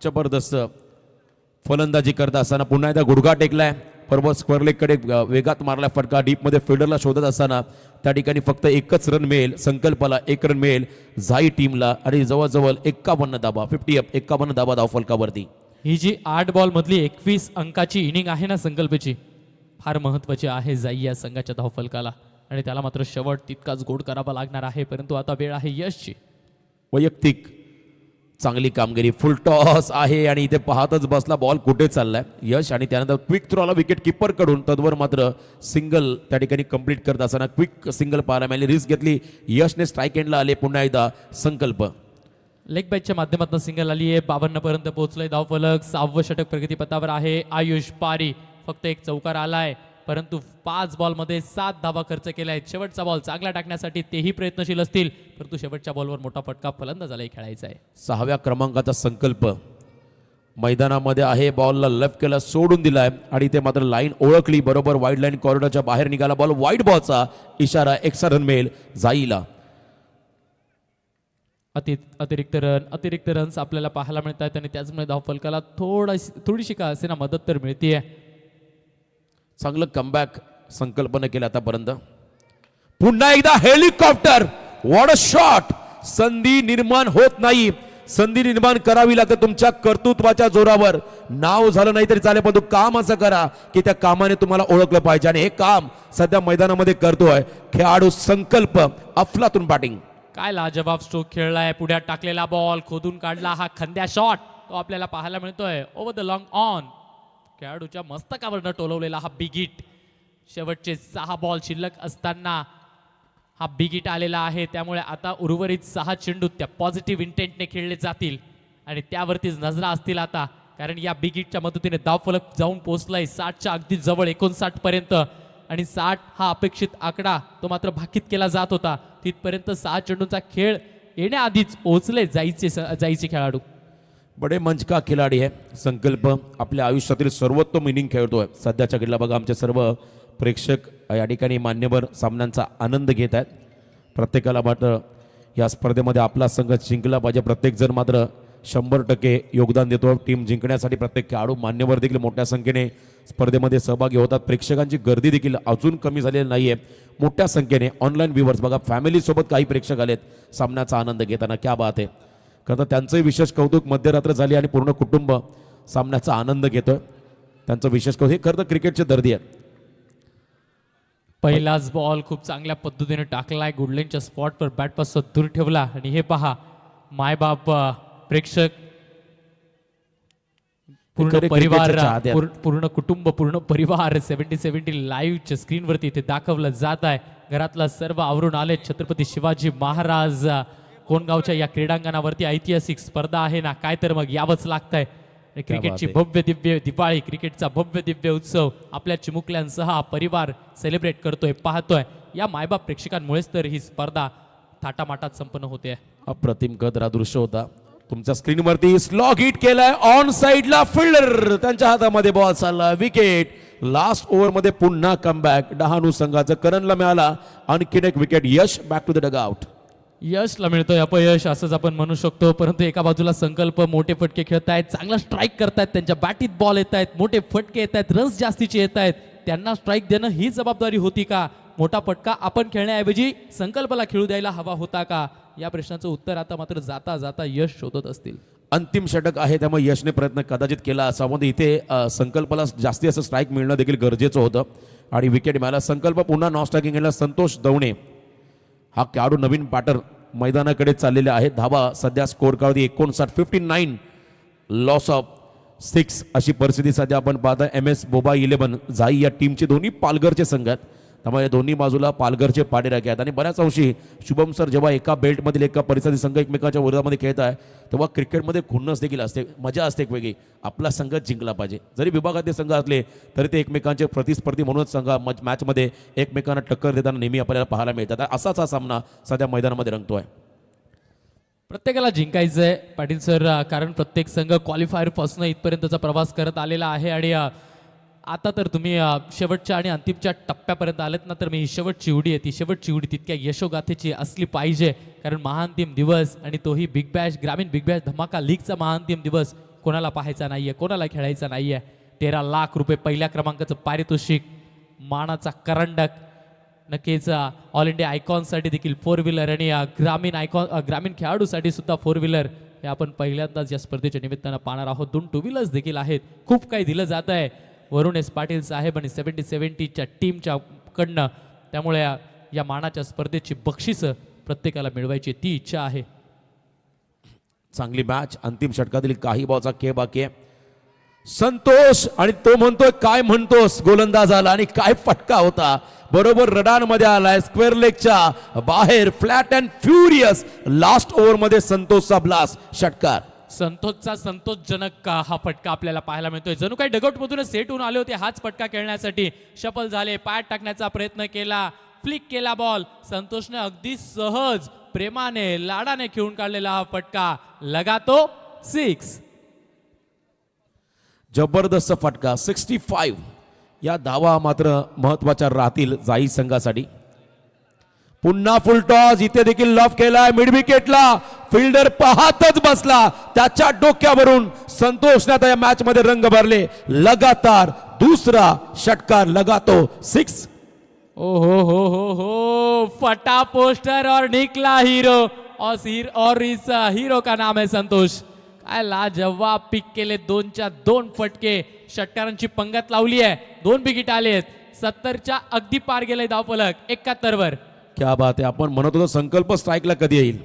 जबरदस्त फलंदाजी करत असताना पुन्हा एकदा गुडघा टेकलाय. बरोबर स्क्वेअर लेग कडे वेगात मारला फटका. डीप मध्ये फिल्डरला शोधत असताना त्या ठिकाणी फक्त एकच रन मिळेल संकल्पाला, 1 रन मिळेल झाई टीमला आणि जवळजवळ 51 धावा 51 धावा धावफलकावरती. ही जी 8 बॉल मधली 21 अंकाची इनिंग आहे ना संकल्पची, फार महत्वाची आहे जाई या संघाच्या धावफलकाला आणि त्याला मात्र शेवट तितकाच गोड करावा लागणार आहे. परंतु आता वेळ आहे यशची. वैयक्तिक चांगली कामगिरी. फुल टॉस आहे आणि इथे पाहतच बसला बॉल कुठे चाललाय यश आणि त्यानंतर क्विक थ्रो आला विकेट किपर कडून. तद्वर मात्र सिंगल त्या ठिकाणी कंप्लीट करत असताना क्विक सिंगल पाहायला मिळाली. रिस्क घेतली यशने. स्ट्राईक एंडला आले पुन्हा एकदा संकल्प. लेग बॅटच्या माध्यमातून सिंगल आली आहे. 52 पर्यंत पोहोचलंय धावफलक. 6वं षटक प्रगतीपथावर आहे. आयुष पारी फक्त एक चौकार आलाय, परंतु 5 बॉलमध्ये 7 धावा खर्च केलाय. शेवटचा बॉल चांगला टाकण्यासाठी तेही प्रयत्नशील असतील, परंतु शेवटच्या बॉलवर मोठा फटका फलंदाजालाही खेळायचा आहे. 6व्या क्रमांकाचा संकल्प मैदानामध्ये आहे. बॉलला लेफ्ट केला, सोडून दिलाय आणि ते मात्र लाईन ओळखली बरोबर. वाईड लाईन कॉरिडॉरच्या बाहेर निघाला बॉल. वाईड बॉलचा इशारा. एक्स्ट्रा रन मिळेल जाईला. अतिरिक्त रन्स आपल्याला पाहायला मिळत आहेत आणि त्याचमुळे धावफलकाला थोडीशी का असे ना मदत तर मिळते. चांगलं कमबॅक संकल्पना केलं आतापर्यंत. पुन्हा एकदा हेलिकॉप्टर. What a shot. संधी निर्माण होत नाही. संधी निर्माण करावी लागते तुमच्या कर्तृत्वाच्या जोरावर. नाव झालं नाही तरी चालेल, पण तू काम असं करा की त्या कामाने तुम्हाला ओळखलं पाहिजे आणि हे काम सध्या मैदानामध्ये करतोय खेळाडू संकल्प. अफलातून बॅटिंग. काय लाजवाब स्ट्रोक खेळलाय. पुढ्यात टाकलेला बॉल खोदून काढला. हा खंद्या शॉट तो आपल्याला पाहायला मिळतोय. ओव्हर द लॉंग ऑन खेळाडूच्या मस्तकावरनं टोलवलेला हा बिग हिट. शेवटचे 6 बॉल शिल्लक असताना हा बिग हिट आलेला आहे. त्यामुळे आता उर्वरित 6 चेंडू त्या पॉझिटिव्ह इंटेंटने खेळले जातील आणि त्यावरतीच नजरा असतील आता, कारण या बिग हिटच्या मदतीने धावफलक जाऊन पोहोचलाय 60च्या अगदी जवळ 59 पर्यंत आणि 60 हा अपेक्षित आकडा तो मात्र भाकीत केला जात होता. तिथपर्यंत 6 चेंडूंचा खेळ येण्याआधीच पोहोचले जायचे खेळाडू. बडे मंच का खिलाडी आहे संकल्प. आपल्या आयुष्यातील सर्वोत्तम इनिंग खेळतोय सध्याच्या घडीला. बघा आमचे सर्व प्रेक्षक या ठिकाणी मान्यवर सामन्यांचा आनंद घेत आहेत. प्रत्येकाला मात्र या स्पर्धेमध्ये आपला संघ जिंकला पाहिजे. प्रत्येकजण मात्र 100% योगदान देतो टीम जिंकण्यासाठी. प्रत्येक खेळाडू मान्यवर देखील मोठ्या संख्येने स्पर्धेमध्ये सहभागी होतात. प्रेक्षकांची गर्दी देखील अजून कमी झालेली नाहीये. मोठ्या संख्येने ऑनलाईन व्ह्युअर्स बघा, फॅमिलीसोबत काही प्रेक्षक आलेत सामन्याचा आनंद घेताना. क्या बात आहे. खरं तर त्यांचंही विशेष कौतुक. मध्यरात्र झाली आणि पूर्ण कुटुंब सामन्याचा आनंद घेतोय. त्यांचं विशेष कौतुक. हे खरं तर क्रिकेटचे दर्दी आहेत. पहिलाच बॉल खूप चांगल्या पद्धतीने टाकलाय. गुडलेनच्या स्पॉटवर बॅटपासून दूर ठेवला आणि हे पहा मायबाप, प्रेक्षक, पूर्ण परिवार, पूर्ण कुटुंब, पूर्ण परिवार 70-70 लाईव्हच्या स्क्रीनवरती इथे दाखवलं जात आहे. घरातला सर्व आवरून आले. छत्रपती शिवाजी महाराज कोणगावच्या या क्रीडांगणावरती ऐतिहासिक स्पर्धा आहे ना, काय तर मग यावंच लागतंय. क्रिकेटची भव्य दिव्य दिवाळी, क्रिकेटचा भव्य दिव्य उत्सव आपल्या चिमुकल्यांसह हा परिवार सेलिब्रेट करतोय, पाहतोय. या मायबाप प्रेक्षकांमुळेच तर ही स्पर्धा थाटामाटात संपन्न होते. अप्रतिम कदरा दृश्य होता तुमच्या स्क्रीनवरती. स्लॉग हिट केलाय ऑन साइडला. फिल्डर त्यांच्या हातामध्ये बॉल चालला. विकेट. लास्ट ओव्हरमध्ये पुन्हा कमबॅक. डहाणू संघाचं. करणला मिळाला आणखीन एक wicket. Yash back to the dugout. यशला मिळतोय अपयश असंच आपण म्हणू शकतो. परंतु एका बाजूला संकल्प मोठे फटके खेळतायत, चांगला स्ट्राईक करतायत, त्यांच्या बॅटीत बॉल येत आहेत, मोठे फटके येत आहेत, रन्स जास्तीचे येत आहेत. त्यांना स्ट्राईक देणं ही जबाबदारी होती का? मोठा फटका आपण खेळण्याऐवजी संकल्पला खेळू द्यायला हवा होता का? या प्रश्नाचं उत्तर आता मात्र जाता जाता यश शोधत असतील. अंतिम षटक आहे त्यामुळे यशने प्रयत्न कदाचित केला असावा. इथे संकल्पाला जास्ती असं स्ट्राईक मिळणं देखील गरजेचं होतं आणि विकेट मिळाला. संकल्प पुन्हा नॉन स्ट्रायकिंग केला. संतोष दवणे हा खेळाडू नवीन बॅटर मैदानाकडे चाललेले आहे. धावा सध्या स्कोर काढली 59, 59 लॉस ऑफ 6 अशी परिस्थिती सध्या आपण पाहता. MS बोबा 11 जाई या टीमचे दोन्ही पालघरचे संघ आहेत. त्यामुळे दोन्ही बाजूला पालघरचे पाडेराखे आहेत आणि बऱ्याच अंशी शुभम सर जेव्हा एका बेल्टमधील एका परिसरातील संघ एकमेकांच्या विरोधामध्ये खेळत आहे तेव्हा क्रिकेटमध्ये खुन्नस देखील असते, मजा असते एक वेगळी. आपला संघ जिंकला पाहिजे. जरी विभागातले संघ असले तरी ते एकमेकांचे प्रतिस्पर्धी म्हणूनच संघ मॅचमध्ये एकमेकांना टक्कर देताना नेहमी आपल्याला पाहायला मिळतात. असाच हा सामना सध्या मैदानामध्ये रंगतोय. प्रत्येकाला जिंकायचंय पाटील सर, कारण प्रत्येक संघ क्वालिफायर पासून इथपर्यंतचा प्रवास करत आलेला आहे आणि आता तर तुम्ही शेवटच्या आणि अंतिमच्या टप्प्यापर्यंत आलेत ना, तर मी ही शेवटची उडी आहे ती शेवटची उडी तितक्या यशोगाथेची असली पाहिजे. कारण महाअंतिम दिवस आणि तोही बिग बॅश, ग्रामीण बिग बॅश धमाका लीगचा महाअंतिम दिवस कोणाला पाहायचा नाहीये, कोणाला खेळायचा नाहीये. 13 लाख रुपये पहिल्या क्रमांकाचं पारितोषिक, मानाचा करंडक, नक्कीच ऑल इंडिया आयकॉनसाठी देखील 4 व्हीलर आणि ग्रामीण खेळाडूसाठी सुद्धा 4 व्हीलर हे आपण पहिल्यांदाच या स्पर्धेच्या निमित्तानं पाहणार आहोत. 2 टू व्हीलर्स देखील आहेत. खूप काही दिलं जात आहे वरुण एस पाटील साहेब आणि 70-70च्या टीमच्या कडनं. त्यामुळे या मानाच्या स्पर्धेची बक्षिसं प्रत्येकाला मिळवायची ती इच्छा आहे. चांगली मॅच. अंतिम षटकातील काही बॉलचा खेळ बाकी आहे. संतोष आणि तो म्हणतोय काय म्हणतोस, गोलंदाज आला आणि काय फटका होता. बरोबर रडारमध्ये आलाय, स्क्वेअर लेगच्या बाहेर, flat and furious. Last over मध्ये संतोषचा ब्लास्ट षटकार. संतोषचा संतोषजनक हा फटका आपल्याला पाहायला मिळतोय. जणू काही डगआउट मधूनच सेट होऊन आले होते हाच फटका खेळण्यासाठी. शफल झाले, पायात टाकण्याचा प्रयत्न केला, फ्लिक केला बॉल. संतोषने अगदी सहज प्रेमाने लाडाने खेळून काढलेला हा फटका, लगातो 6. जबरदस्त फटका. 65 या धावा मात्र महत्वाच्या राहतील जाई संघासाठी. पुन्हा फुल टॉस. इथे देखील लॉफ केलाय मिड विकेटला. फिल्डर पाहतच बसला. त्याच्या डोक्यावरून संतोषने आता या मॅच मध्ये रंग भरले. लगातार दुसरा षटकार, लगातो 6. ओ हो फटा पोस्टर और निकला हीरो और इस हीरो का नाम है संतोष. काय लाजवाब पिक केले. 2च्या 2 फटके षटकारांची पंगत लावली आहे. 2 विकेट आले आहेत. 70च्या अगदी पार गेले धावफलक 71 वर. क्या बात आहे. आपण म्हणत होतो संकल्प स्ट्राईकला कधी येईल.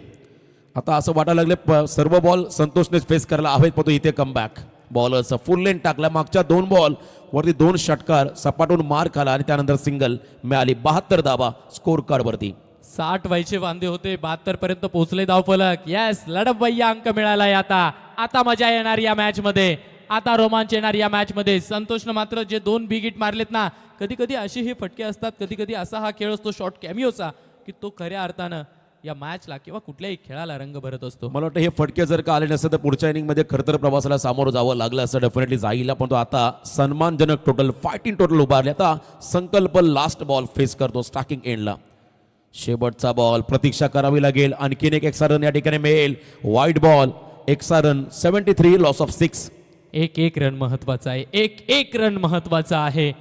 आता असं वाटायला लागले सर्व बॉल संतोषनेच फेस करायला हवेत. पण तो इथे कमबॅक बॉलरचा फुल लेन टाकला. मागच्या 2 बॉल वरती 2 षटकार सपाटून मार खाला आणि त्यानंतर सिंगल मिळाली. 72 धावा स्कोर कार्ड वरती. 60 व्हायचे वांदे होते, 72 पर्यंत पोहोचले धावफलक. येस, लढवय्या अंक मिळालाय. आता मजा येणार या मॅच मध्ये, आता रोमांच येणार या मॅच मध्ये. संतोषनं मात्र जे 2 विकेट मारलेत ना, कधी कधी असे हे फटके असतात, कधी कधी असा हा खेळ असतो शॉर्ट कॅमिओचा की तो खऱ्या अर्थानं या मॅचला किंवा कुठल्याही खेळाला रंग भरत असतो. मला वाटतं हे फटके जर का आले नसते तर पुढच्या इनिंग मध्ये खरतर प्रवासाला सामोरं जावं लागलं असं डेफिनेटली जाईला. पण तो आता सन्मानजनक टोटल फायटिंग टोटल उभारले. आता संकल्प लास्ट बॉल फेस करतो स्टार्टिंग एंडला. शेवटचा बॉल प्रतीक्षा करावी लागेल. आणखीन एक एक्स्ट्रा रन या ठिकाणी मिळेल. वाईट ball, extra run, 73 loss of 6. एक रन महत्वाचा आहे. एक रन महत्वाचा आहे.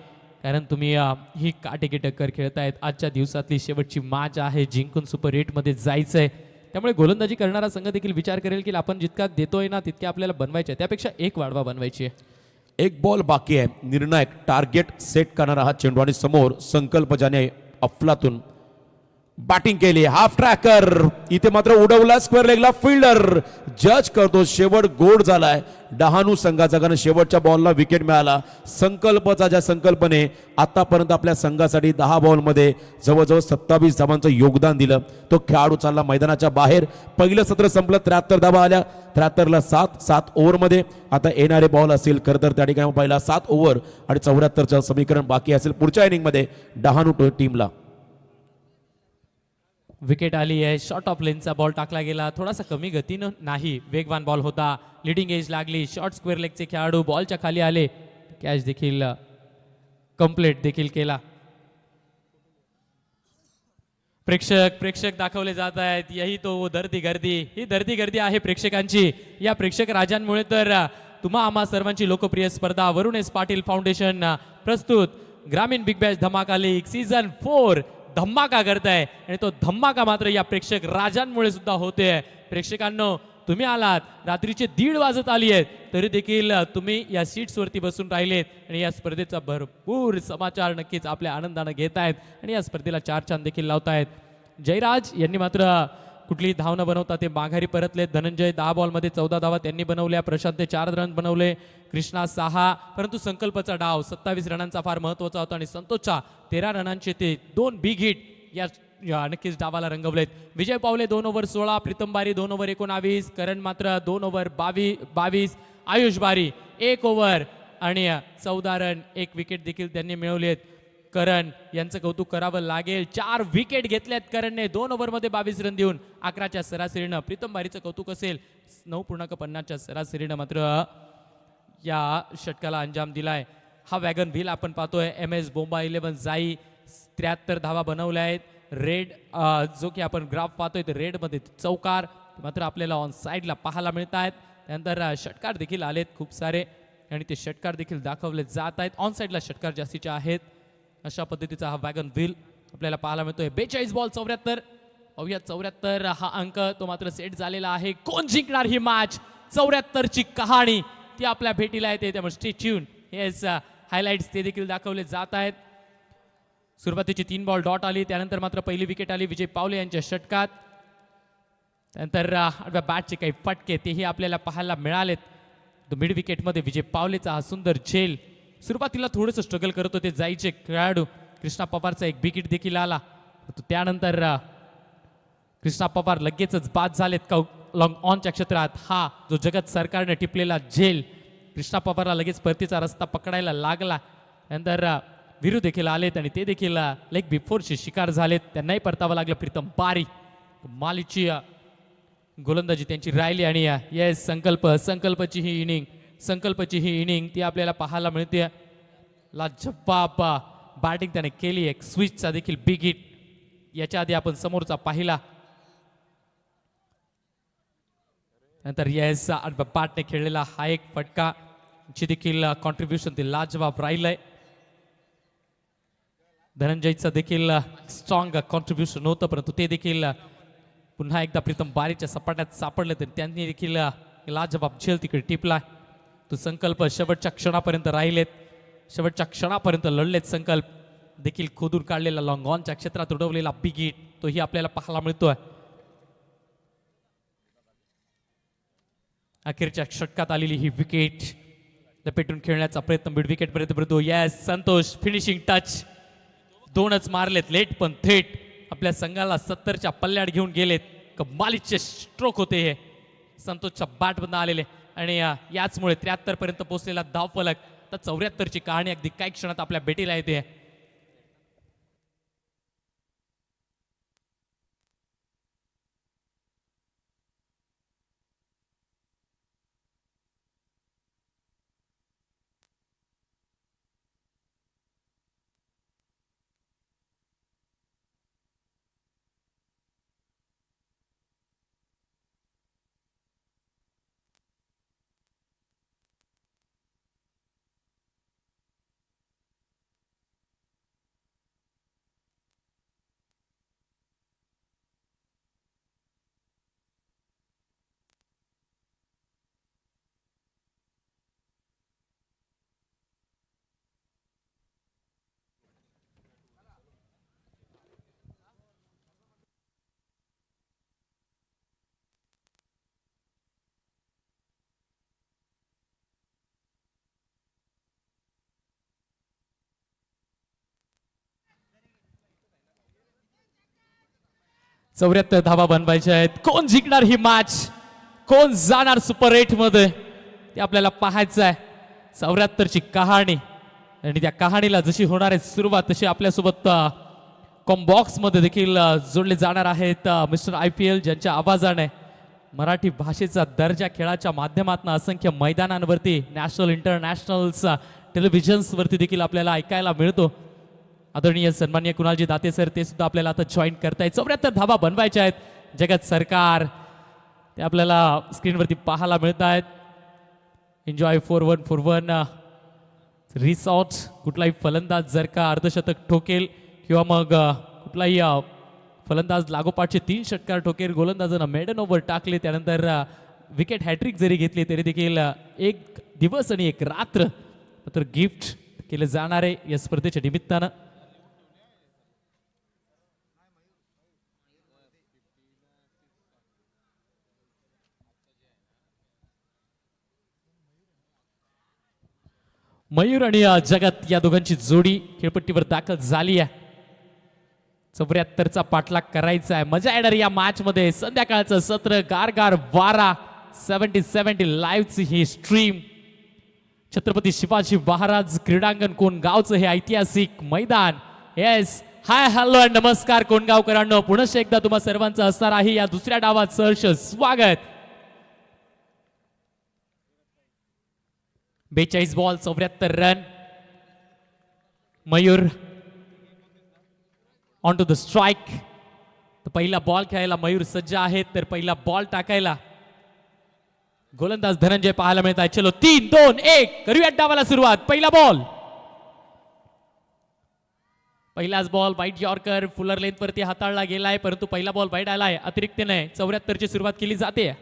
कारण तुम्ही ही काटेकी टक्कर खेळतायत. आजच्या दिवसातली शेवटची मॅच आहे. जिंकून सुपर 8 मध्ये जायचंय. त्यामुळे गोलंदाजी करणारा संघ देखील विचार करेल की आपण जितका देतोय ना तितके आपल्याला बनवायचे, त्यापेक्षा एक वाढवा बनवायची आहे. 1 बॉल बाकी आहे. निर्णायक टार्गेट सेट करणारा हा चेंडू आणि समोर संकल्प ज्याने अफलातून बॅटिंग केली. हाफ ट्रॅकर इथे मात्र उडवला स्क्वेअर लेगला. फिल्डर जज करतो. शेवट गोड झालाय डहाणू संघाचा, कारण शेवटच्या बॉलला विकेट मिळाला. संकल्पचा ज्या संकल्पने आतापर्यंत आपल्या संघासाठी 10 बॉलमध्ये जवळजवळ 27 धावांचं योगदान दिलं, तो खेळाडू चालला मैदानाच्या बाहेर. पहिलं सत्र संपलं, 73 धावा आल्या. 73ला 7 ओव्हरमध्ये. आता येणारे बॉल असेल खरं तर त्या ठिकाणी पहिला 7 ओव्हर आणि 74चं समीकरण बाकी असेल पुढच्या इनिंगमध्ये डहाणू टीमला. विकेट आली आहे. शॉर्ट ऑफ लेनचा बॉल टाकला गेला. थोडासा कमी गतीनं नाही, वेगवान बॉल होता. लिडिंग एज लागली. शॉर्ट स्क्वेअर लेगचे खेळाडू बॉलच्या खाली आले. कॅच देखील कंप्लीट देखील केला. प्रेक्षक दाखवले जात आहेत. यही तो वो दर्दी गर्दी, ही दर्दी गर्दी आहे प्रेक्षकांची. या प्रेक्षक राजांमुळे तर तुम्हा आम्हा सर्वांची लोकप्रिय स्पर्धा वरुण एस पाटील फाउंडेशन प्रस्तुत ग्रामीण बिग बॅश धमाका लीग सीझन 4 धमाका करताय आणि तो धमाका मात्र या प्रेक्षक राजांमुळे सुद्धा होते. प्रेक्षकांनो, तुम्ही आलात, रात्रीचे 1:30 वाजत आली आहेत, तरी देखील तुम्ही या सीट्स वरती बसून राहिलेत आणि या स्पर्धेचा भरपूर समाचार नक्कीच आपल्या आनंदाने घेत आहेत आणि या स्पर्धेला 4 चांद देखील लावतायत. जयराज यांनी मात्र कुठली धाव न बनवता ते माघारी परतले. धनंजय 10 बॉलमध्ये 14 धावा त्यांनी बनवल्या. प्रशांतने 4 रन बनवले. कृष्णा 6, परंतु संकल्पचा डाव 27 रनांचा फार महत्वाचा होता आणि संतोषच्या 13 रनांचे ते 2 बिग हिट या नक्कीच डावाला रंगवलेत. विजय पावले 2 ओव्हर 16, प्रीतम बारी 2 ओव्हर 19, करण मात्र 2 ओव्हर 22, आयुष बारी 1 ओव्हर आणि 14 रन, 1 विकेट देखील त्यांनी मिळवलेत. करण यांचं कौतुक करावं लागेल. 4 विकेट घेतल्यात करणने 2 ओव्हरमध्ये 22 रन देऊन 11च्या सरासरीनं. प्रीतम बारीचं कौतुक असेल, 9.50च्या सरासरीनं मात्र या षटकाला अंजाम दिलाय. हा वॅगन व्हील आपण पाहतोय. MS बोंबा 11 जाई 73 धावा बनवल्या आहेत. रेड जो की आपण ग्राफ पाहतोय ते रेडमध्ये चौकार मात्र आपल्याला ऑन साईडला पाहायला मिळत आहेत. त्यानंतर षटकार देखील आलेत खूप सारे आणि ते षटकार देखील दाखवले जात आहेत. ऑन साईडला षटकार जास्तीचे आहेत. अशा पद्धतीचा हा वॅगन व्हील आपल्याला पाहायला मिळतोय. 42 बॉल 74. 74 हा अंक तो मात्र सेट झालेला आहे. कोण जिंकणार ही मॅच? 74 ची कहाणी ती आपल्या भेटीला येते. त्यामुळे स्टे ट्यून. येस, हायलाइट्स ते देखील दाखवले जात आहेत. सुरुवातीची 3 बॉल डॉट आली, त्यानंतर मात्र पहिली विकेट आली विजय पावले यांच्या षटकात. त्यानंतर आडव्या बॅटचे काही फटके तेही आपल्याला पाहायला मिळालेत. मिड विकेटमध्ये विजय पावलेचा हा सुंदर झेल. सुरुवातीला थोडंसं स्ट्रगल करत होते जायचे खेळाडू. कृष्णा पवारचा एक विकेट देखील आला. त्यानंतर कृष्णा पवार लगेचच बाद झालेत लॉंग ऑनच्या क्षेत्रात. हा जो जगत सरकारने टिपलेला झेल कृष्णा पवारला लगेच परतीचा रस्ता पकडायला लागला. त्यानंतर विरू देखील आलेत आणि ते देखील लेग बिफोरचे शिकार झालेत. त्यांनाही परतावं लागलं. प्रीतम बारी मालीची गोलंदाजी त्यांची राहिली आणि येस संकल्पची ही इनिंग ती आपल्याला पाहायला मिळते. लाजवाब बॅटिंग त्याने केली. एक स्विचचा देखील बिग हिट याच्या आधी आपण समोरचा पाहिला. नंतर येस बॅटने खेळलेला हा एक फटका ची देखील कॉन्ट्रीब्युशन ते लाजवाब राहिलंय. धनंजयचं देखील स्ट्रॉंग कॉन्ट्रीब्युशन होतं, परंतु ते देखील पुन्हा एकदा प्रीतम बारीच्या सपाट्यात सापडले तर त्यांनी देखील लाजवाब झेल तिकडे टिपला. तो संकल्प शेवटच्या क्षणापर्यंत राहिलेत. शेवटच्या क्षणापर्यंत लढलेत. संकल्प देखील खोदून काढलेला लॉंग ऑनच्या क्षेत्रात उडवलेला बिग हिट तोही आपल्याला पाहायला मिळतोय. अखेरच्या षटकात आलेली ही विकेट लपेटून खेळण्याचा प्रयत्न मिड विकेट पर्यंत करतो. येस, संतोष फिनिशिंग टच 2च मारलेत लेट पण थेट आपल्या संघाला 70च्या पल्ल्यात घेऊन गेलेत. कमालीचे स्ट्रोक होते हे संतोषच्या बॅटमधून आलेले आणि याचमुळे 73 पर्यंत पोहोचलेला धावफलक तर 74 ची कहाणी अगदी काही क्षणात आपल्या भेटीला येते. चौऱ्याहत्तर धावा बनवायच्या आहेत. कोण जिंकणार ही मॅच? कोण जाणार सुपर 8 मध्ये? ते आपल्याला पाहायचं आहे. 74 ची कहाणी आणि त्या कहाणीला जशी होणार आहे सुरुवात तशी आपल्यासोबत कॉम्बॉक्स मध्ये देखील जोडले जाणार आहेत मिस्टर IPL, ज्यांच्या आवाजाने मराठी भाषेचा दर्जा खेळाच्या माध्यमातून असंख्य मैदानांवरती नॅशनल इंटरनॅशनल्स टेलिव्हिजन्स वरती देखील आपल्याला ऐकायला मिळतो. आदरणीय सन्माननीय कुणालजी दाते सर ते सुद्धा आपल्याला आता जॉईन करतायत. 74 धावा बनवायच्या आहेत. जगत सरकार ते आपल्याला स्क्रीनवरती पाहायला मिळत आहेत. Enjoy 4-1 resort. कुठलाही फलंदाज जर का अर्धशतक ठोकेल किंवा मग कुठलाही फलंदाज लागोपाठचे 3 षटकार ठोकेल, गोलंदाजांना मेडन ओव्हर टाकले, त्यानंतर विकेट हॅट्रिक जरी घेतली तरी देखील एक दिवस आणि एक रात्र तर गिफ्ट केले जाणार आहे या स्पर्धेच्या निमित्तानं. मयूर आणि जगत या दोघांची जोडी खेळपट्टीवर दाखल झाली आहे. 74चा पाठलाग करायचा आहे. मजा येणार या मॅच मध्ये. संध्याकाळचं सत्र, गारगार वारा, 70 लाईव्हची ही स्ट्रीम. छत्रपती शिवाजी महाराज क्रीडांगण कोणगावचं हे ऐतिहासिक मैदान. येस, हाय हॅलो अँड नमस्कार कोणगावकरांनो, पुनश्च एकदा तुम्हा सर्वांचं असणार आहे या दुसऱ्या डावात सहर्ष स्वागत. 42 ball 74 run. Mayur on to the strike. तर पहिला बॉल खेळायला मयूर सज्ज आहेत, तर पहिला बॉल टाकायला गोलंदाज धनंजय पाहायला मिळत आहे. चलो 3-2-1 करूयात डावाला सुरुवात. पहिला बॉल, पहिलाच ball wide yorker Fuller length वरती हाताळला गेलाय, परंतु पहिला बॉल वाईट आलाय. अतिरिक्तने 74 ची सुरुवात केली जाते.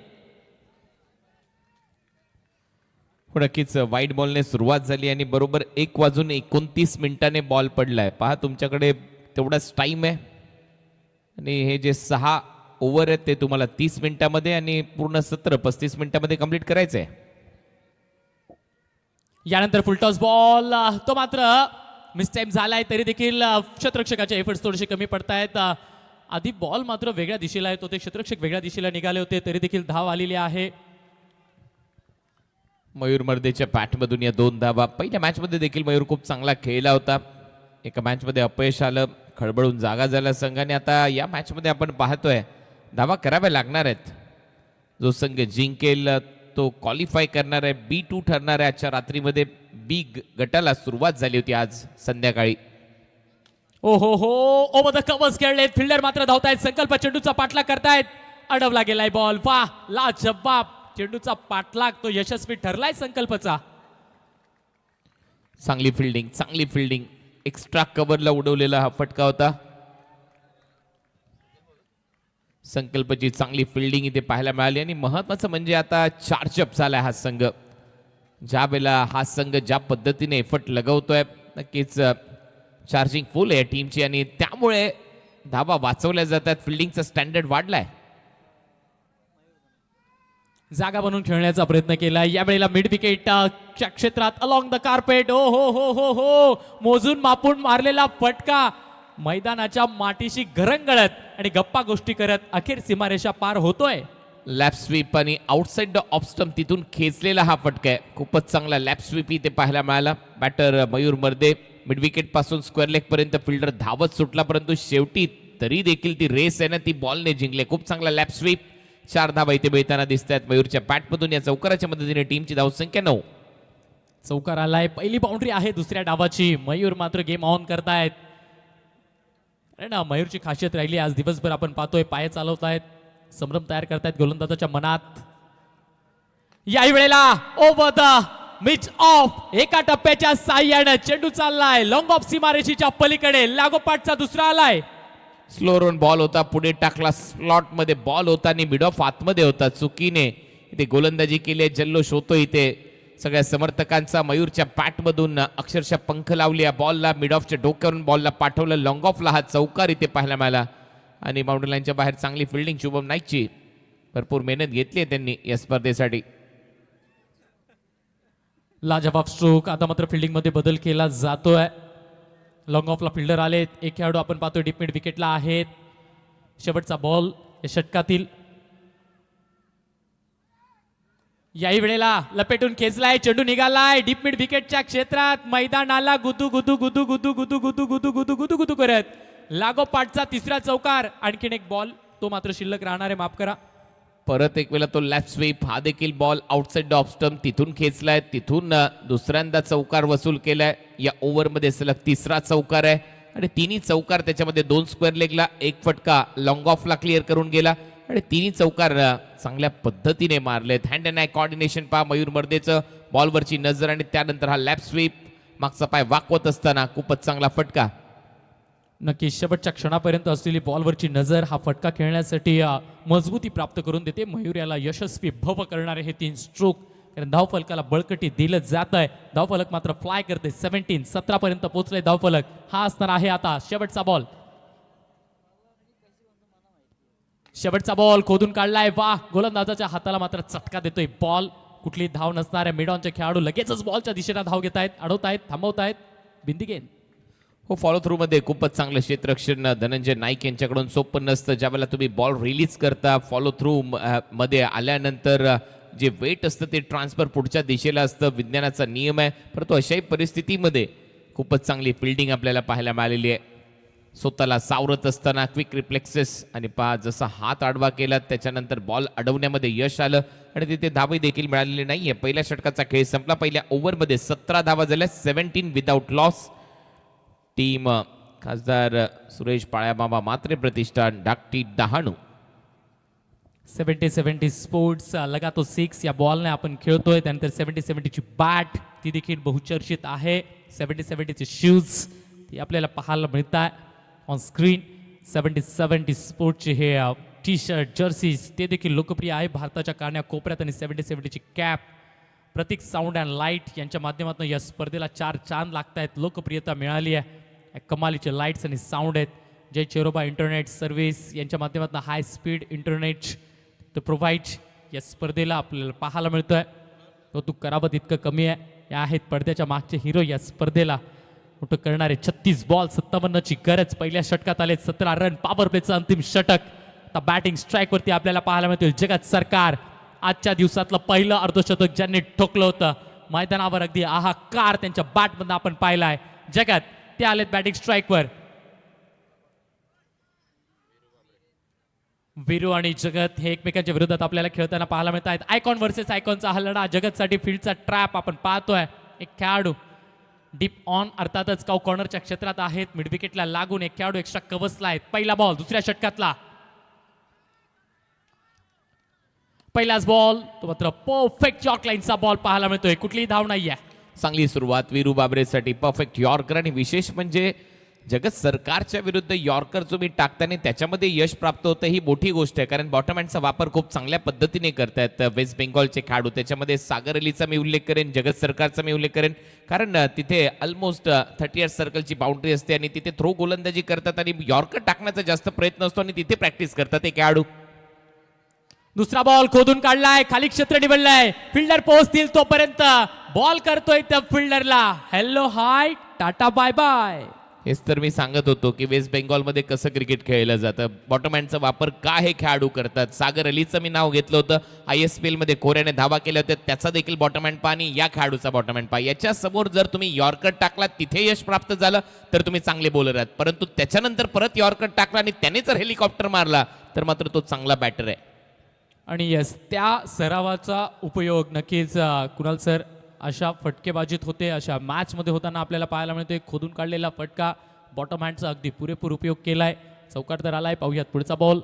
नक्कीच वाईट बॉलने सुरुवात झाली आणि बरोबर 1:29 बॉल पडलाय. पहा तुमच्याकडे तेवढाच टाइम आहे आणि हे जे 6 ओव्हर आहेत ते तुम्हाला 30 मिनिटांमध्ये आणि पूर्ण सत्र 35 मिनिटांमध्ये कंप्लीट करायचंय. यानंतर फुलटॉस बॉल, तो मात्र मिसटाइम झालाय, तरी देखील क्षेत्ररक्षकाचे एफर्ट्स थोडेसे कमी पडतायत. आधी बॉल मात्र वेगळ्या दिशेला येत होते, क्षेत्ररक्षक वेगळ्या दिशेला निघाले होते, तरी देखील धाव आलेली आहे. मयूर मर्देच्या बॅटमधून या 2 धावा. पहिल्या मॅचमध्ये देखील मयूर खूप चांगला खेळला होता. एका मॅचमध्ये अपयश आलं, खळबळून जागा झाला संघाने. आता या मॅचमध्ये आपण पाहतोय धावा कराव्या लागणार आहेत. जो संघ जिंकेल तो क्वालिफाय करणार आहे, B2 ठरणार आहे. आजच्या रात्रीमध्ये बी गटाला सुरुवात झाली होती आज संध्याकाळी. ओ हो हो, ओव्हर द कव्हर्स खेळलेत. फिल्डर मात्र धावतायत. संकल्प चेंडूचा पाठलाग करतायत. अडवला गेलाय बॉल. वाह, लाजवाब चेंडूचा पाठलाग तो यशस्वी ठरलाय संकल्पचा. चांगली फिल्डिंग. एक्स्ट्रा कव्हरला उडवलेला हा फटका होता. संकल्पची चांगली फिल्डिंग इथे पाहायला मिळाली आणि महत्वाचं म्हणजे आता चार्जअप झालाय हा संघ. ज्या वेळेला हा संघ ज्या पद्धतीने एफर्ट लगवतोय, नक्कीच चार्जिंग फुल आहे टीमची आणि त्यामुळे धावा वाचवल्या जातात. फिल्डिंगचा स्टँडर्ड वाढलाय. जागा बनवून खेळण्याचा प्रयत्न केला. यावेळेला मिड विकेट क्षेत्रात अलॉंग द कार्पेट. ओ हो हो हो हो, मोजून मापून मारलेला फटका मैदानाच्या मातीशी घरंगळत आणि गप्पा गोष्टी करत अखेर सीमारेषा पार होतोय. लॅप स्वीप आणि आउटसाइड द ऑफ स्टंप तिथून खेचलेला हा फटका आहे. खूपच चांगला लॅप स्वीप इथे पाहायला मिळाला. बॅटर मयूर मर्दे मिड विकेट पासून स्क्वेअर लेग पर्यंत फिल्डर धावत सुटला, परंतु शेवटी तरी देखील ती रेस आहे ना ती बॉलने जिंकले. खूप चांगला लॅप स्वीप. 4 धावा इथे मिळताना दिसत आहेत मयूरच्या बॅटमधून. या चौकाराच्या मदतीने टीमची धावसंख्या 9. चौकार आलाय. पहिली बाउंड्री आहे दुसऱ्या डावाची. मयूर मात्र गेम ऑन करतायत. अरे ना, मयूरची खासियत राहिली आज दिवसभर आपण पाहतोय, पाय चालवतायत, संभ्रम तयार करतायत गोलंदाजाच्या मनात. याही वेळेला ओव्हर द मिड ऑफ एका टप्प्याच्या साह्याने चेंडू चाललाय लॉंग ऑफ सीमारेषेच्या पलीकडे. लागोपाठचा दुसरा आलाय. स्लो रन बॉल होता, पुढे टाकला. स्लॉट मध्ये बॉल होता आणि मिड ऑफ आतमध्ये होता. चुकीने इथे गोलंदाजी केली. जल्लोष होतो इथे सगळ्या समर्थकांचा. मयूरच्या बॅटमधून अक्षरशः पंख लावली या बॉलला. मिड ऑफच्या डोक्यावरून बॉलला पाठवलं. लॉंग ऑफला हा चौकार इथे पाहायला मिळाला आणि बाउंड्री लाईनच्या बाहेर चांगली फिल्डिंग शुभम नाईकची. भरपूर मेहनत घेतली आहे त्यांनी या स्पर्धेसाठी. लाजवाब स्ट्रोक. आता मात्र फिल्डिंग मध्ये बदल केला जातोय. लॉंग ऑफला फिल्डर आलेत. एक खेळाडू आपण पाहतोय डीप मिड विकेटला आहेत. शेवटचा बॉल या षटकातील. याही वेळेला लपेटून खेचलाय. चेंडू निघालाय डीप मिड विकेटच्या क्षेत्रात. मैदानाला गुदू गुदू गुदू गुदू गुदू गुदू गुदू गुदू गुदू गुदू करत लागोपाठचा तिसरा चौकार. आणखीन एक बॉल तो मात्र शिल्लक राहणार आहे, माफ करा. परत एक वेळा तो लेफ्ट स्वीप. हा देखील बॉल आउटसाइड ऑफ स्टंप तिथून खेचलाय. तिथून दुसऱ्यांदा चौकार वसूल केलाय. या ओव्हरमध्ये सलग तिसरा चौकार आहे आणि तिन्ही चौकार त्याच्यामध्ये 2 स्क्वेअर लेगला, एक फटका लॉंग ऑफला क्लिअर करून गेला आणि तिन्ही चौकार चांगल्या पद्धतीने मारलेत. हँड अँड आय कॉर्डिनेशन पहा मयूर मर्देचं, बॉलवरची नजर आणि त्यानंतर हा लॅप स्वीप, मागचा पाय वाकवत असताना खूपच चांगला फटका. नक्की शेवटच्या क्षणापर्यंत असलेली बॉलवरची नजर हा फटका खेळण्यासाठी मजबूती प्राप्त करून देते. मयूर याला यशस्वी भव करणारे हे 3 स्ट्रोक, कारण धावफलकाला बळकटी दिलं जात आहे. धावफलक मात्र फ्लाय करते. 17 पर्यंत पोहोचले धावफलक. हा असणार आहे आता शेवटचा बॉल. शेवटचा बॉल खोदून काढलाय. वा, गोलंदाजाच्या हाताला मात्र चटका देतोय बॉल. कुठली धाव नसणाऱ्या मिडॉनचे खेळाडू लगेचच बॉलच्या दिशेला धाव घेत आहेत, अडवतायत, थांबवतायत. बिंदी गेंद. हो, फॉलो थ्रू मध्ये खूपच चांगलं क्षेत्ररक्षण धनंजय नाईक यांच्याकडून सोपं नसतं. ज्यावेळेला तुम्ही बॉल रिलीज करता, फॉलो थ्रू मध्ये आल्यानंतर जे वेट असतं ते ट्रान्सफर पुढच्या दिशेला असतं, विज्ञानाचा नियम आहे. परंतु अशाही परिस्थितीमध्ये खूपच चांगली फिल्डिंग आपल्याला पाहायला मिळालेली आहे. स्वतःला सावरत असताना क्विक रिफ्लेक्सेस आणि पहा जसा हात आडवा केला त्याच्यानंतर बॉल अडवण्यामध्ये यश आलं आणि तिथे धावही देखील मिळालेली नाहीये. पहिल्या षटकाचा खेळ संपला. पहिल्या ओव्हरमध्ये 17 धावा झाल्या, 17 विदाउट लॉस. टीम खासदार सुरेश पाळ्यामामा मात्रे प्रतिष्ठान डाकटी डहाणू. 70-70 स्पोर्ट्स लगा तो 6 या बॉलने आपण खेळतोय. त्यानंतर 70-70 ची बॅट ती देखील बहुचर्चित आहे. 70-70 चे शूज ती आपल्याला पाहायला मिळत आहे ऑन स्क्रीन. 70-70 स्पोर्ट्सचे हे टी शर्ट, जर्सीज ते देखील लोकप्रिय आहे भारताच्या कान्या कोपऱ्यात. आणि 70-70 ची cap Pratik sound and light यांच्या माध्यमातून या स्पर्धेला 4 चांद लागत आहेत, लोकप्रियता मिळाली आहे. कमालीचे लाईट्स आणि साऊंड आहेत. जय चेरोबा इंटरनेट सर्व्हिस यांच्या माध्यमातून हाय स्पीड इंटरनेट तो प्रोव्हाइड या स्पर्धेला आपल्याला पाहायला मिळतोय. कौतुक करावं तितकं कमी आहे. या आहेत पडद्याच्या मागचे हिरो या स्पर्धेला. मोठं करणारे 36 बॉल 57 ची गरज. पहिल्या षटकात आले 17 रन. पॉवर प्लेचं अंतिम षटक. आता बॅटिंग स्ट्राईक वरती आपल्याला पाहायला मिळतील जगत सरकार. आजच्या दिवसातलं पहिलं अर्धशतक ज्यांनी ठोकलं होतं मैदानावर, अगदी आहाकार त्यांच्या बॅटमधून आपण पाहिलाय. जगत ते आलेत बॅटिंग स्ट्राईकवर. वीरू आणि जगत हे एकमेकांच्या विरोधात आपल्याला खेळताना पाहायला मिळत आहेत. आयकॉन वर्सेस आयकॉनचा हा लढा. जगतसाठी फील्डचा ट्रॅप आपण पाहतोय. एक खेळाडू डीप ऑन अर्थातच काऊ कॉर्नरच्या क्षेत्रात आहेत. मिड विकेटला लागून एक खेळाडू एक्स्ट्रा कवचला आहे. पहिला बॉल दुसऱ्या षटकातला. पहिलाच बॉल तो मात्र परफेक्ट यॉर्क लाईनचा बॉल पाहायला मिळतोय. कुठलीही धाव नाहीये. चांगली सुरुवात वीरू बाबरेसाठी. परफेक्ट यॉर्कर आणि विशेष म्हणजे जगत सरकारच्या विरुद्ध यॉर्कर तुम्ही टाकताना त्याच्यामध्ये यश प्राप्त होतं ही मोठी गोष्ट आहे. कारण बॉटम हँडचा वापर खूप चांगल्या पद्धतीने करतायत वेस्ट बेंगॉलचे खेळाडू. त्याच्यामध्ये सागर अलीचा मी उल्लेख करेन, जगत सरकारचा मी उल्लेख करेन. कारण तिथे ऑलमोस्ट 30 सर्कलची बाउंड्री असते आणि तिथे थ्रो गोलंदाजी करतात आणि यॉर्कर टाकण्याचा जास्त प्रयत्न असतो आणि तिथे प्रॅक्टिस करतात ते खेळाडू. दुसरा बॉल खोदून काढलाय. खाली क्षेत्र निवडलाय. फिल्डर पोहोचतील तोपर्यंत बॉल करतोय त्या फिल्डरला hello hi tata bye bye. हेच तर मी सांगत होतो की वेस्ट बेंगॉलमध्ये कसं क्रिकेट खेळलं जातं. बॉटम हँडचा वापर का हे खेळाडू करतात. सागर अलीचं मी नाव घेतलं होतं. ISPL मध्ये कोऱ्याने धावा केल्या होत्या, त्याचा देखील बॉटम हँड पहा आणि या खेळाडूचा बॉटम हँड पहा. याच्या समोर जर तुम्ही यॉर्कर टाकला तिथे यश प्राप्त झालं तर तुम्ही चांगले बॉलर आहात. परंतु त्याच्यानंतर परत यॉर्कर टाकला आणि त्याने जर हेलिकॉप्टर मारला तर मात्र तो चांगला बॅटर आहे. आणि यस त्या सरावाचा उपयोग नक्कीच कुणाल सर अशा फटकेबाजीत होते. अशा मॅच मध्ये होताना आपल्याला पाहायला मिळतोय. खोदून काढलेला फटका बॉटम हँडचा अगदी पुरेपूर उपयोग केलाय. चौकार तर आलाय. पाहूयात पुढचा बॉल.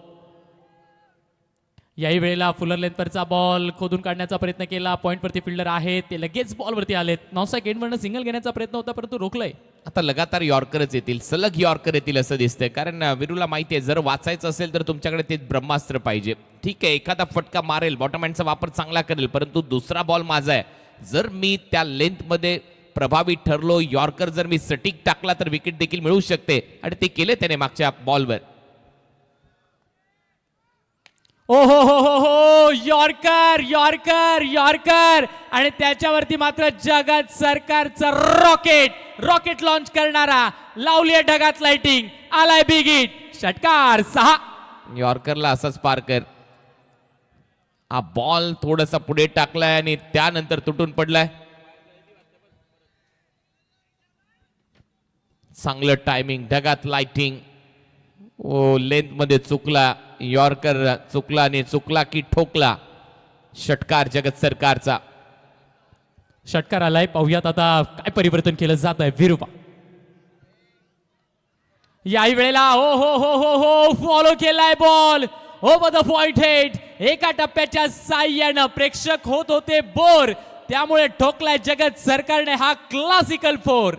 याही वेळेला फुलर लेंथवरचा बॉल खोदून काढण्याचा प्रयत्न केला. पॉईंटवरती फिल्डर आहे ते लगेच बॉलवरती आलेत. नॉनस्ट्राईक एंडवरनं सिंगल घेण्याचा प्रयत्न होता परंतु रोखलंय. आता लगातार यॉर्करच येतील, सलग यॉर्कर येतील असं दिसतंय. कारण वीरूला माहिती आहे जर वाचायचं असेल तर तुमच्याकडे ते ब्रह्मास्त्र पाहिजे. ठीक आहे, एखादा फटका मारेल, बॉटम हँडचा वापर चांगला करेल, परंतु दुसरा बॉल माझा आहे. जर मी त्या लेंथमध्ये प्रभावी ठरलो, यॉर्कर जर मी सटीक टाकला तर विकेट देखील मिळू शकते आणि ते केले त्याने मागच्या बॉलवर. ओ हो हो हो हो यॉर्कर यॉर्कर यॉर्कर आणि त्याच्यावरती मात्र जगत सरकारचं रॉकेट लॉन्च करणारा. लावली ढगात लाइटिंग. आलाय बिग हिट. षटकार 6. यॉर्करला असाच पार कर. हा बॉल थोडासा पुढे टाकलाय आणि त्यानंतर तुटून पडलाय. चांगलं टायमिंग, ढगात लाइटिंग. ओ लेंथ मध्ये चुकला यॉर्कर, चुकला आणि चुकला की ठोकला. षटकार जगत सरकारचा. षटकार आलाय. पाहूयात आता काय परिवर्तन केलं जात आहे. विरुपा याही वेळेला हो हो हो हो हो फॉलो केलाय ball over the point head. एका टप्प्याच्या साह्यानं प्रेक्षक होत होते बोर, त्यामुळे ठोकलाय जगत सरकारने हा क्लासिकल फोर.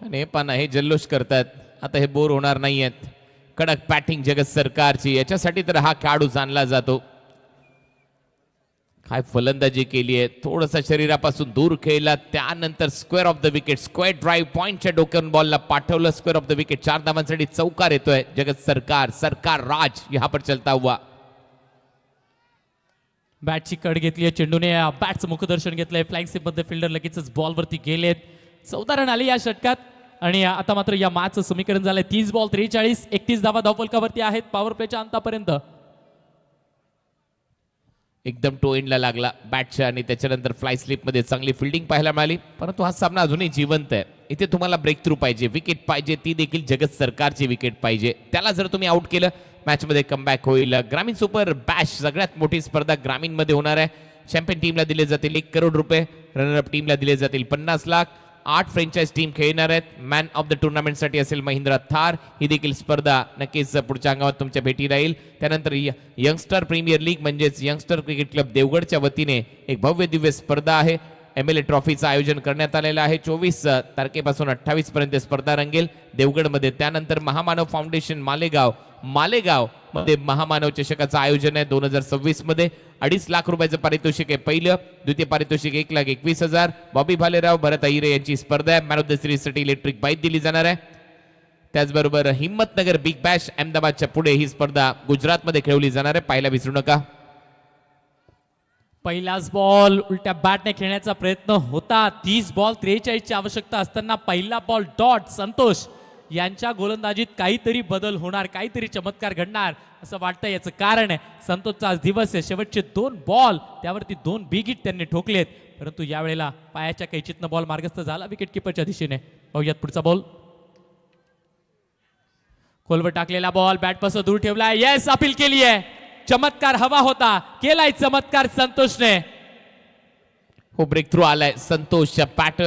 आणि पण हे जल्लोष करतात, आता हे बोर होणार नाहीयेत. कडक बॅटिंग जगत सरकारची, याच्यासाठी तर हा खेळाडू जाणला जातो. काय फलंदाजी केली आहे, थोडसा शरीरापासून दूर खेळला, त्यानंतर square of the wicket, square drive पॉइंटच्या डोक्यावरून बॉलला पाठवलं, स्क्वेअर ऑफ द विकेट. 4 धावांसाठी चौकार येतोय. जगत सरकार, सरकार राज यहाँ पर चलता हुआ. बॅटची कड घेतली आहे चेंडूने, बॅटचं मुखदर्शन घेतलंय. फ्लाइंग स्लिप मध्ये फिल्डर लगेचच बॉलवरती गेलेत. 14 रन आले या षटकात आणि आता मात्र या मॅचचं समीकरण झालंय 30 बॉल 43, 31 धावा धावफलकावरती आहेत पॉवर प्लेच्या अंतापर्यंत. एकदम टो एंडला लागला बॅटच्या आणि त्याच्यानंतर फ्लाय स्लिपमध्ये चांगली फिल्डिंग पाहायला मिळाली. परंतु हा सामना अजूनही जिवंत आहे. इथे तुम्हाला ब्रेक थ्रू पाहिजे, विकेट पाहिजे, ती देखील जगत सरकारची विकेट पाहिजे. त्याला जर तुम्ही आउट केलं, मॅचमध्ये कमबॅक होईल. ग्रामीण सुपर बॅश सगळ्यात मोठी स्पर्धा ग्रामीणमध्ये होणार आहे. चॅम्पियन टीमला दिले जातील 1 करोड रुपये, रनरअप टीमला दिले जातील 50 लाख. 8 फ्रँचाइज टीम खेळणार आहेत. मॅन ऑफ द टुर्नामेंटसाठी असेल महिंद्रा थार. ही देखील स्पर्धा नक्कीच पुढच्या अंगावर तुमच्या भेटी राहील. त्यानंतर यंगस्टर प्रीमियर लीग म्हणजेच यंगस्टर क्रिकेट क्लब देवगडच्या वतीने एक भव्य दिव्य स्पर्धा आहे. MLA ट्रॉफीचं आयोजन करण्यात आलेलं आहे. 24 तारखेपासून 28 पर्यंत स्पर्धा रंगेल देवगडमध्ये. त्यानंतर महामानव फाउंडेशन मालेगाव मध्ये महामानव चषकाचं आयोजन आहे 2026 मध्ये. 2.5 लाख रुपयाचं पारितोषिक आहे पहिलं. द्वितीय पारितोषिक 1,21,000. बॉबी भालेराव, भरत अहिरे यांची स्पर्धा आहे. मॅन ऑफ द सिरीजसाठी इलेक्ट्रिक बाईक दिली जाणार आहे. त्याचबरोबर हिम्मतनगर बिग बॅश अहमदाबादच्या पुढे ही स्पर्धा गुजरातमध्ये खेळवली जाणार आहे. पाहायला विसरू नका. पहिलाच बॉल उलट्या बॅटने खेळण्याचा प्रयत्न होता. 30 बॉल 43 ची आवश्यकता असताना पहिला बॉल डॉट. संतोष यांच्या गोलंदाजीत काहीतरी बदल होणार, काहीतरी चमत्कार घडणार असं वाटतं. याचं कारण आहे संतोषचा आज दिवस आहे. शेवटचे 2 बॉल त्यावरती 2 बिग हिट त्यांनी ठोकलेत, परंतु यावेळेला पायाच्या कैचीतनं बॉल मार्गस्थ झाला विकेट किपरच्या दिशेने. पाहूयात पुढचा बॉल. खोलवर टाकलेला बॉल बॅटपासून दूर ठेवलाय. येस, अपील केली आहे. चमत्कार हवा होता, केलाय चमत्कार संतोषने. हो, ब्रेक थ्रू आलाय संतोषच्या बॅट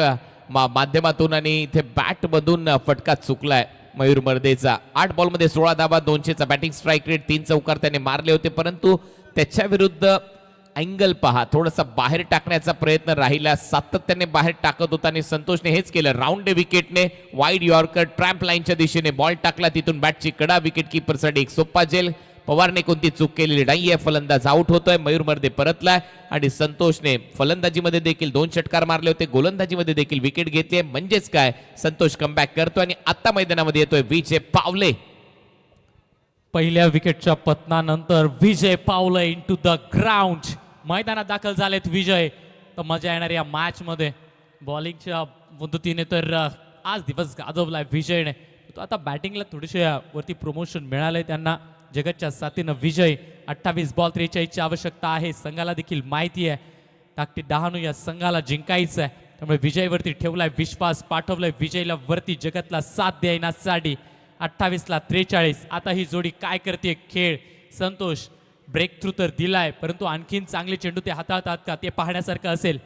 माध्यमातून आणि इथे बॅट मधून फटका चुकलाय मयूर मर्देचा. 8 बॉलमध्ये 16 धावा, 200चा बॅटिंग स्ट्राईक रेट, 3 चौकार त्याने मारले होते. परंतु त्याच्या विरुद्ध अँगल पहा, थोडासा बाहेर टाकण्याचा प्रयत्न राहिला, सातत्याने बाहेर टाकत होता आणि संतोषने हेच केलं. राऊंड विकेटने वाईड यॉर्कर ट्रॅम्प लाईनच्या दिशेने बॉल टाकला, तिथून बॅटची कडा. विकेट किपरसाठी एक सोप्पा जेल. पवारने कोणती चूक केलेली नाहीये. फलंदाज आउट होतोय. मयूर मर्दे परतलाय आणि संतोषने फलंदाजीमध्ये देखील 2 षटकार मारले होते, गोलंदाजीमध्ये देखील विकेट घेतली. म्हणजेच काय, संतोष कमबॅक करतोय आणि आता मैदानामध्ये येतोय विजय पावले. पहिल्या विकेटच्या पतनानंतर विजय पावले इनटू द ग्राउंड. मैदानात दाखल झालेत विजय. तर मजा येणार या मॅच मध्ये. बॉलिंगच्या पद्धतीने तर आज दिवस गाजवलाय विजयने. तो आता बॅटिंगला थोडेसे वरती प्रमोशन मिळालंय त्यांना. जगतच्या साथीनं विजय. 28 बॉल 43 ची आवश्यकता आहे. संघाला देखील माहिती आहे टाकटी डहाणू या संघाला जिंकायचं आहे, त्यामुळे विजयवरती ठेवलाय विश्वास. पाठवलाय विजयला वरती जगतला साथ देण्यासाठी. 28 ला 43. आता ही जोडी काय करते खेळ. संतोष ब्रेक थ्रू तर दिलाय, परंतु आणखीन चांगले चेंडू ते हाताळतात का ते पाहण्यासारखं असेल.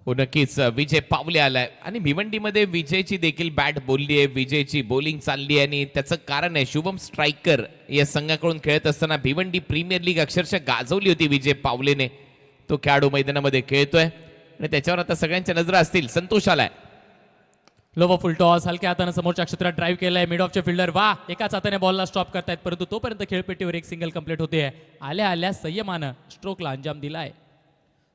हो, नक्कीच विजय पावले आलाय आणि भिवंडीमध्ये विजयची देखील बॅट बोलली आहे, विजयची बॉलिंग चालली आहे आणि त्याचं कारण आहे शुभम स्ट्रायकर या संघाकडून खेळत असताना भिवंडी प्रीमियर लीग अक्षरशः गाजवली होती विजय पावलेने. तो खेळाडू मैदानामध्ये खेळतोय आणि त्याच्यावर आता सगळ्यांच्या नजरा असतील. संतोष आलाय. लोवर फुल टॉस हलक्या हाताने समोरच्या क्षेत्रात ड्राईव्ह केलाय. मिड ऑफचे फिल्डर एकाच हाताने बॉलला स्टॉप करतायत, परंतु तोपर्यंत खेळपेटीवर एक सिंगल कंप्लीट होते. आल्या आल्या संयमानं स्ट्रोकला अंजाम दिलाय.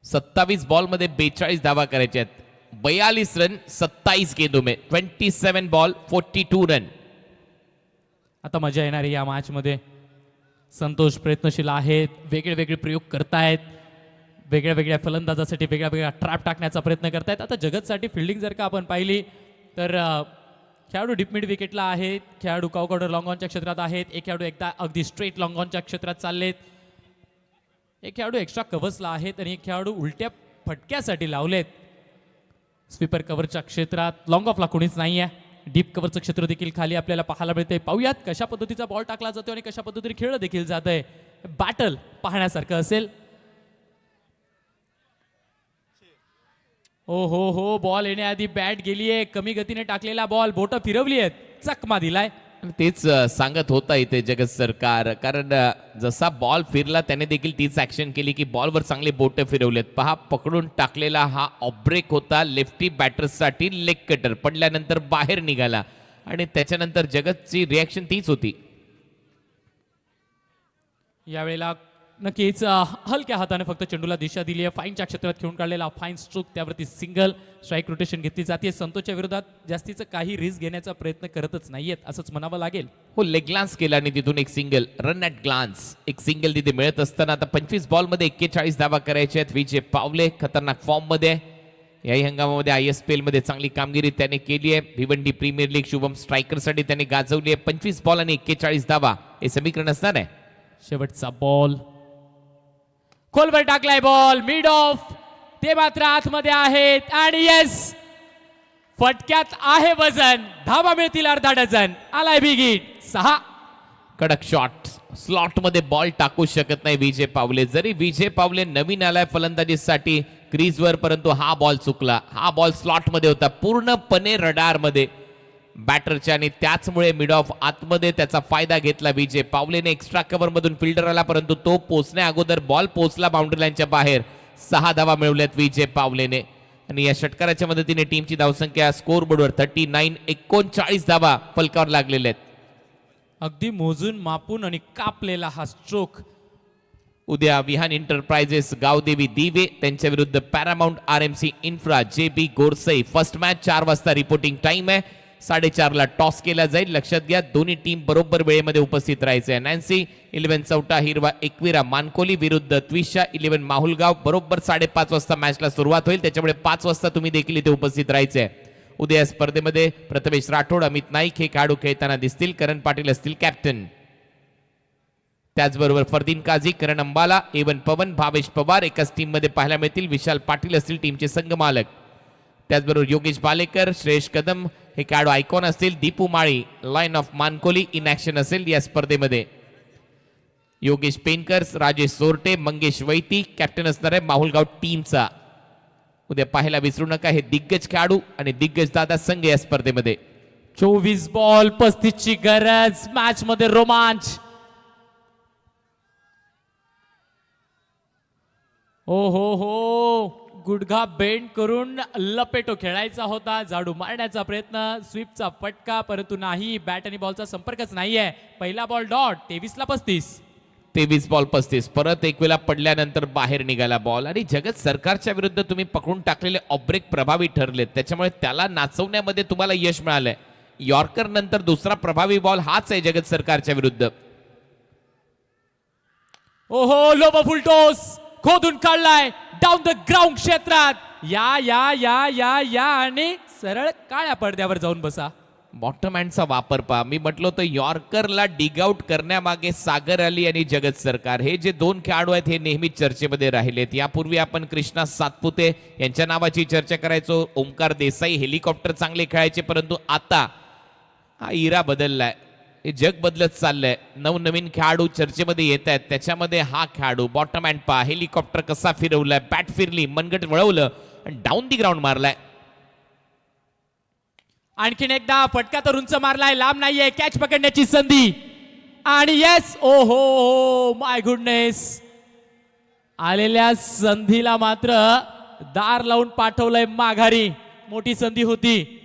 27 बॉलमध्ये 42 धावा करायचे आहेत. 42 रन 27 गेंदों में. 27 बॉल 42 रन. आता मजा येणार आहे या मॅच मध्ये. संतोष प्रयत्नशील आहेत, वेगळे वेगळे प्रयोग करतायत, वेगळ्या वेगळ्या फलंदाजासाठी वेगळ्या वेगळ्या ट्रॅप टाकण्याचा प्रयत्न करतायत. आता जगतसाठी फिल्डिंग जर का आपण पाहिली तर खेळाडू डीप मिड विकेटला आहेत, खेळाडू काउकॉर्डर लॉंग ऑनच्या क्षेत्रात आहेत, एक खेळाडू एकदा अगदी स्ट्रेट लॉंग ऑनच्या क्षेत्रात चाललेत, एक खेळाडू एक्स्ट्रा कव्हर्सला आहेत आणि एक खेळाडू उलट्या फटक्यासाठी लावलेत. स्वीपर कव्हरच्या क्षेत्रात लॉंग ऑफला कोणीच नाही आहे. डीप कव्हरचं क्षेत्र देखील खाली आपल्याला पाहायला मिळतंय. पाहूयात कशा पद्धतीचा बॉल टाकला जातो आणि कशा पद्धतीने खेळ देखील जात आहे. बॅटल पाहण्यासारखं असेल. हो हो हो, बॉल येण्याआधी बॅट गेली आहे. कमी गतीने टाकलेला बॉल, बोटं फिरवली आहेत. चकमा दिलाय. आणि तेच सांगत होता इथे जगत सरकार, कारण जसा बॉल फिरला त्याने देखील तीच ऍक्शन केली की बॉलवर चांगले बोट फिरवलेत. पहा, पकडून टाकलेला हा ऑफ ब्रेक होता लेफ्टी बॅटर्ससाठी. लेग कटर पडल्यानंतर बाहेर निघाला आणि त्याच्यानंतर जगतची रिॲक्शन तीच होती. यावेळेला नक्कीच हलक्या हाताने फक्त चेंडूला दिशा दिली आहे. फाईनच्या क्षेत्रात खेळून काढलेला फाईन स्ट्रोक, त्यावरती सिंगल. स्ट्राईक रोटेशन घेतली जाते. संतोषच्या विरोधात जास्तीचं काही रिस्क घेण्याचा प्रयत्न करतच नाहीयेत असंच म्हणावं लागेल. हो, लेग ग्लान्स केला आणि तिथून एक सिंगल. रन ॲट ग्लान्स, एक सिंगल तिथे मिळत असताना आता 25 बॉलमध्ये 41 धावा करायचे आहेत. विजय पावले खतरनाक फॉर्म मध्ये. याही हंगामामध्ये ISPL मध्ये चांगली कामगिरी त्याने केली आहे. भिवंडी प्रीमियर लीग शुभम स्ट्रायकरसाठी त्याने गाजवली आहे. 25 बॉल आणि 41 धावा हे समीकरण असणार आहे. शेवटचा बॉल खोलवर टाकलाय. बॉल मिड ऑफ, ते मात्र आतमध्ये आहेत आणि येस, फटक्यात आहे वजन. धावा मिळतील अर्धा डझन. आलाय बिग हिट 6. कडक शॉट. स्लॉट मध्ये बॉल टाकू शकत नाही विजय पावले. जरी विजय पावले नवीन आलाय फलंदाजीसाठी क्रीजवर, परंतु हा बॉल चुकला. हा बॉल स्लॉट मध्ये होता, पूर्णपणे रडार मध्ये बॅटरच्या, आणि त्याचमुळे मिड ऑफ आतमध्ये त्याचा फायदा घेतला विजय पावलेने. एक्स्ट्रा कव्हर मधून फिल्डर आला, परंतु तो पोचण्या अगोदर बॉल पोचला बाउंड्री लाईनच्या बाहेर. 6 धावा मिळवल्यात विजय पावलेने आणि या षटकाराच्या मदतीने टीमची धावसंख्या स्कोर बोर्डवर 39. 39 धावा फलकावर लागलेल्या आहेत. अगदी मोजून मापून आणि कापलेला हा स्ट्रोक. उद्या विहान एंटरप्राइजेस गावदेवी दिवे त्यांच्या विरुद्ध paramount RMC infra JB Gorsai. First match 4 वाजता रिपोर्टिंग टाइम आहे. 4:30 टॉस केला जाईल. लक्षात घ्या, दोन्ही टीम बरोबर वेळेमध्ये उपस्थित राहायचे. नॅन्सी 11 चौटा हिरवा एकविरा मानकोली विरुद्ध त्विशा 11 माहुलगाव. बरोबर 5:30 वाजता मॅचला सुरुवात होईल, त्याच्यामुळे 5 वाजता तुम्ही देखील इथे उपस्थित राहायचे. उद्या या स्पर्धेमध्ये प्रथमेश राठोड, अमित नाईक हे खेळाडू खेळताना दिसतील. करण पाटील असतील कॅप्टन. त्याचबरोबर फरदीन काझी, करण अंबाला, एवन पवन, भावेश पवार एकाच टीम मध्ये पाहायला मिळतील. विशाल पाटील असतील टीमचे संघमालक. त्याचबरोबर योगेश बालेकर, श्रेयश कदम हे खेळाडू आयकॉन असतील. Deepu Mali line of Mankoli in action असेल या स्पर्धेमध्ये. योगेश पेनकर, राजेश सोरटे, मंगेश वैती कॅप्टन असणार आहे माहुलगाव टीमचा. उद्या पाहायला विसरू नका हे दिग्गज खेळाडू आणि दिग्गज दादा संघ या स्पर्धेमध्ये. 24 बॉल 35 ची गरज. मॅच मध्ये रोमांच. ओ हो, गुडघा बेंड करून लपेटो खेळायचा होता. जाडू मारण्याचा प्रयत्न, स्वीपचा फटका, परंतु नाही. बॅट आणि बॉलचा संपर्कच नाहीये. पहिला बॉल डॉट. 23-35. 23 बॉल 35. परत एक वेळा पडल्यानंतर बाहेर निघाला बॉल. आणि जगत सरकारच्या विरुद्ध तुम्ही पकडून टाकलेले ऑफ ब्रेक प्रभावी ठरलेत, त्याच्यामुळे त्याला नाचवण्यामध्ये तुम्हाला यश मिळालंय. यॉर्कर नंतर दुसरा प्रभावी बॉल हाच आहे जगत सरकारच्या विरुद्ध. ओहो, लोब फुलटोस खोदून काढलाय डाऊन द ग्राउंड क्षेत्रात. या या या या या आणि सरळ काळ्या पडद्यावर जाऊन बसा. बॉटम हँडचा वापर पहा. मी म्हटलं होतं यॉर्करला डिग आउट करण्यामागे सागर अली आणि जगत सरकार हे जे 2 खेळाडू आहेत हे नेहमीच चर्चेमध्ये राहिलेत. यापूर्वी आपण कृष्णा सातपुते यांच्या नावाची चर्चा करायचो. ओमकार देसाई हेलिकॉप्टर चांगले खेळायचे, परंतु आता हा इरा बदललाय. हे जग बदलत चाललंय. नवनवीन खेळाडू चर्चेमध्ये येत आहेत, त्याच्यामध्ये हा खेळाडू. बॉटम हँड पहा, हेलिकॉप्टर कसा फिरवलाय, बॅट फिरली, मनगट वळवलं आणि डाऊन दी ग्राउंड मारलाय. आणखीन एकदा फटका तर उंच मारलाय, लांब नाहीये. कॅच पकडण्याची संधी आणि येस. ओ हो माय गुडनेस, आलेल्या संधीला मात्र दार लावून पाठवलंय माघारी. मोठी संधी होती.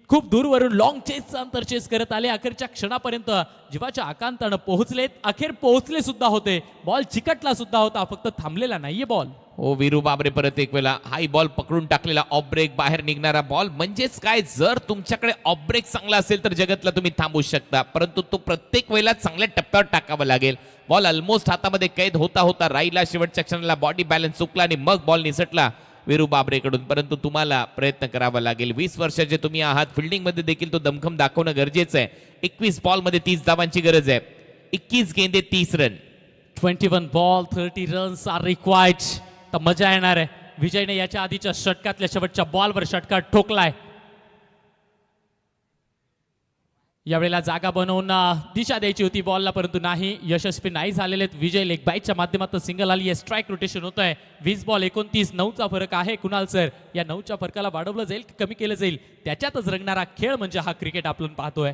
खूप दूरवरून लॉंग चेसचं अंतर चेस करत आले. अखेरच्या क्षणापर्यंत जीवाच्या आकांतानं पोहोचलेत. अखेर पोहोचले सुद्धा होते. बॉल चिकटला सुद्धा होता, फक्त थांबलेला नाहीये बॉल. हो, वीरू बाबरे परत एक वेळा हाय बॉल पकडून टाकलेला ऑफ ब्रेक, बाहेर निघणारा बॉल. म्हणजेच काय, जर तुमच्याकडे ऑफ ब्रेक चांगला असेल तर जगतला तुम्ही थांबवू शकता, परंतु तो प्रत्येक वेळेला चांगल्या टप्प्यावर टाकावा लागेल. बॉल ऑलमोस्ट हातामध्ये कैद होता होता राहिला. शेवटच्या क्षणाला बॉडी बॅलन्स चुकला आणि मग बॉल निसटला वीरू बाबरेकडून. परंतु तुम्हाला प्रयत्न करावा लागेल. 20 वर्षाचे तुम्ही आहात. फिल्डिंग मध्ये देखील तो दमखम दाखवणं गरजेचं आहे. 21 बॉल मध्ये 30 धावांची गरज आहे. 21 गेंदे 30 run. 21 ball 30 runs are required. तर मजा येणार आहे. विजयने याच्या आधीच्या षटकातल्या शेवटच्या बॉलवर षटकार ठोकलाय. यावेळेला जागा बनवून दिशा द्यायची होती बॉलला, परंतु नाही, यशस्वी नाही झालेले आहेत. विजय लेग बाईटच्या माध्यमातून सिंगल आली आहे. स्ट्राईक रोटेशन होत आहे. 20 बॉल 29, 9चा फरक आहे. कुणाल सर, या 9च्या फरकाला वाढवलं जाईल की कमी केलं जाईल, त्याच्यातच रंगणारा खेळ म्हणजे हा क्रिकेट आपण पाहतोय.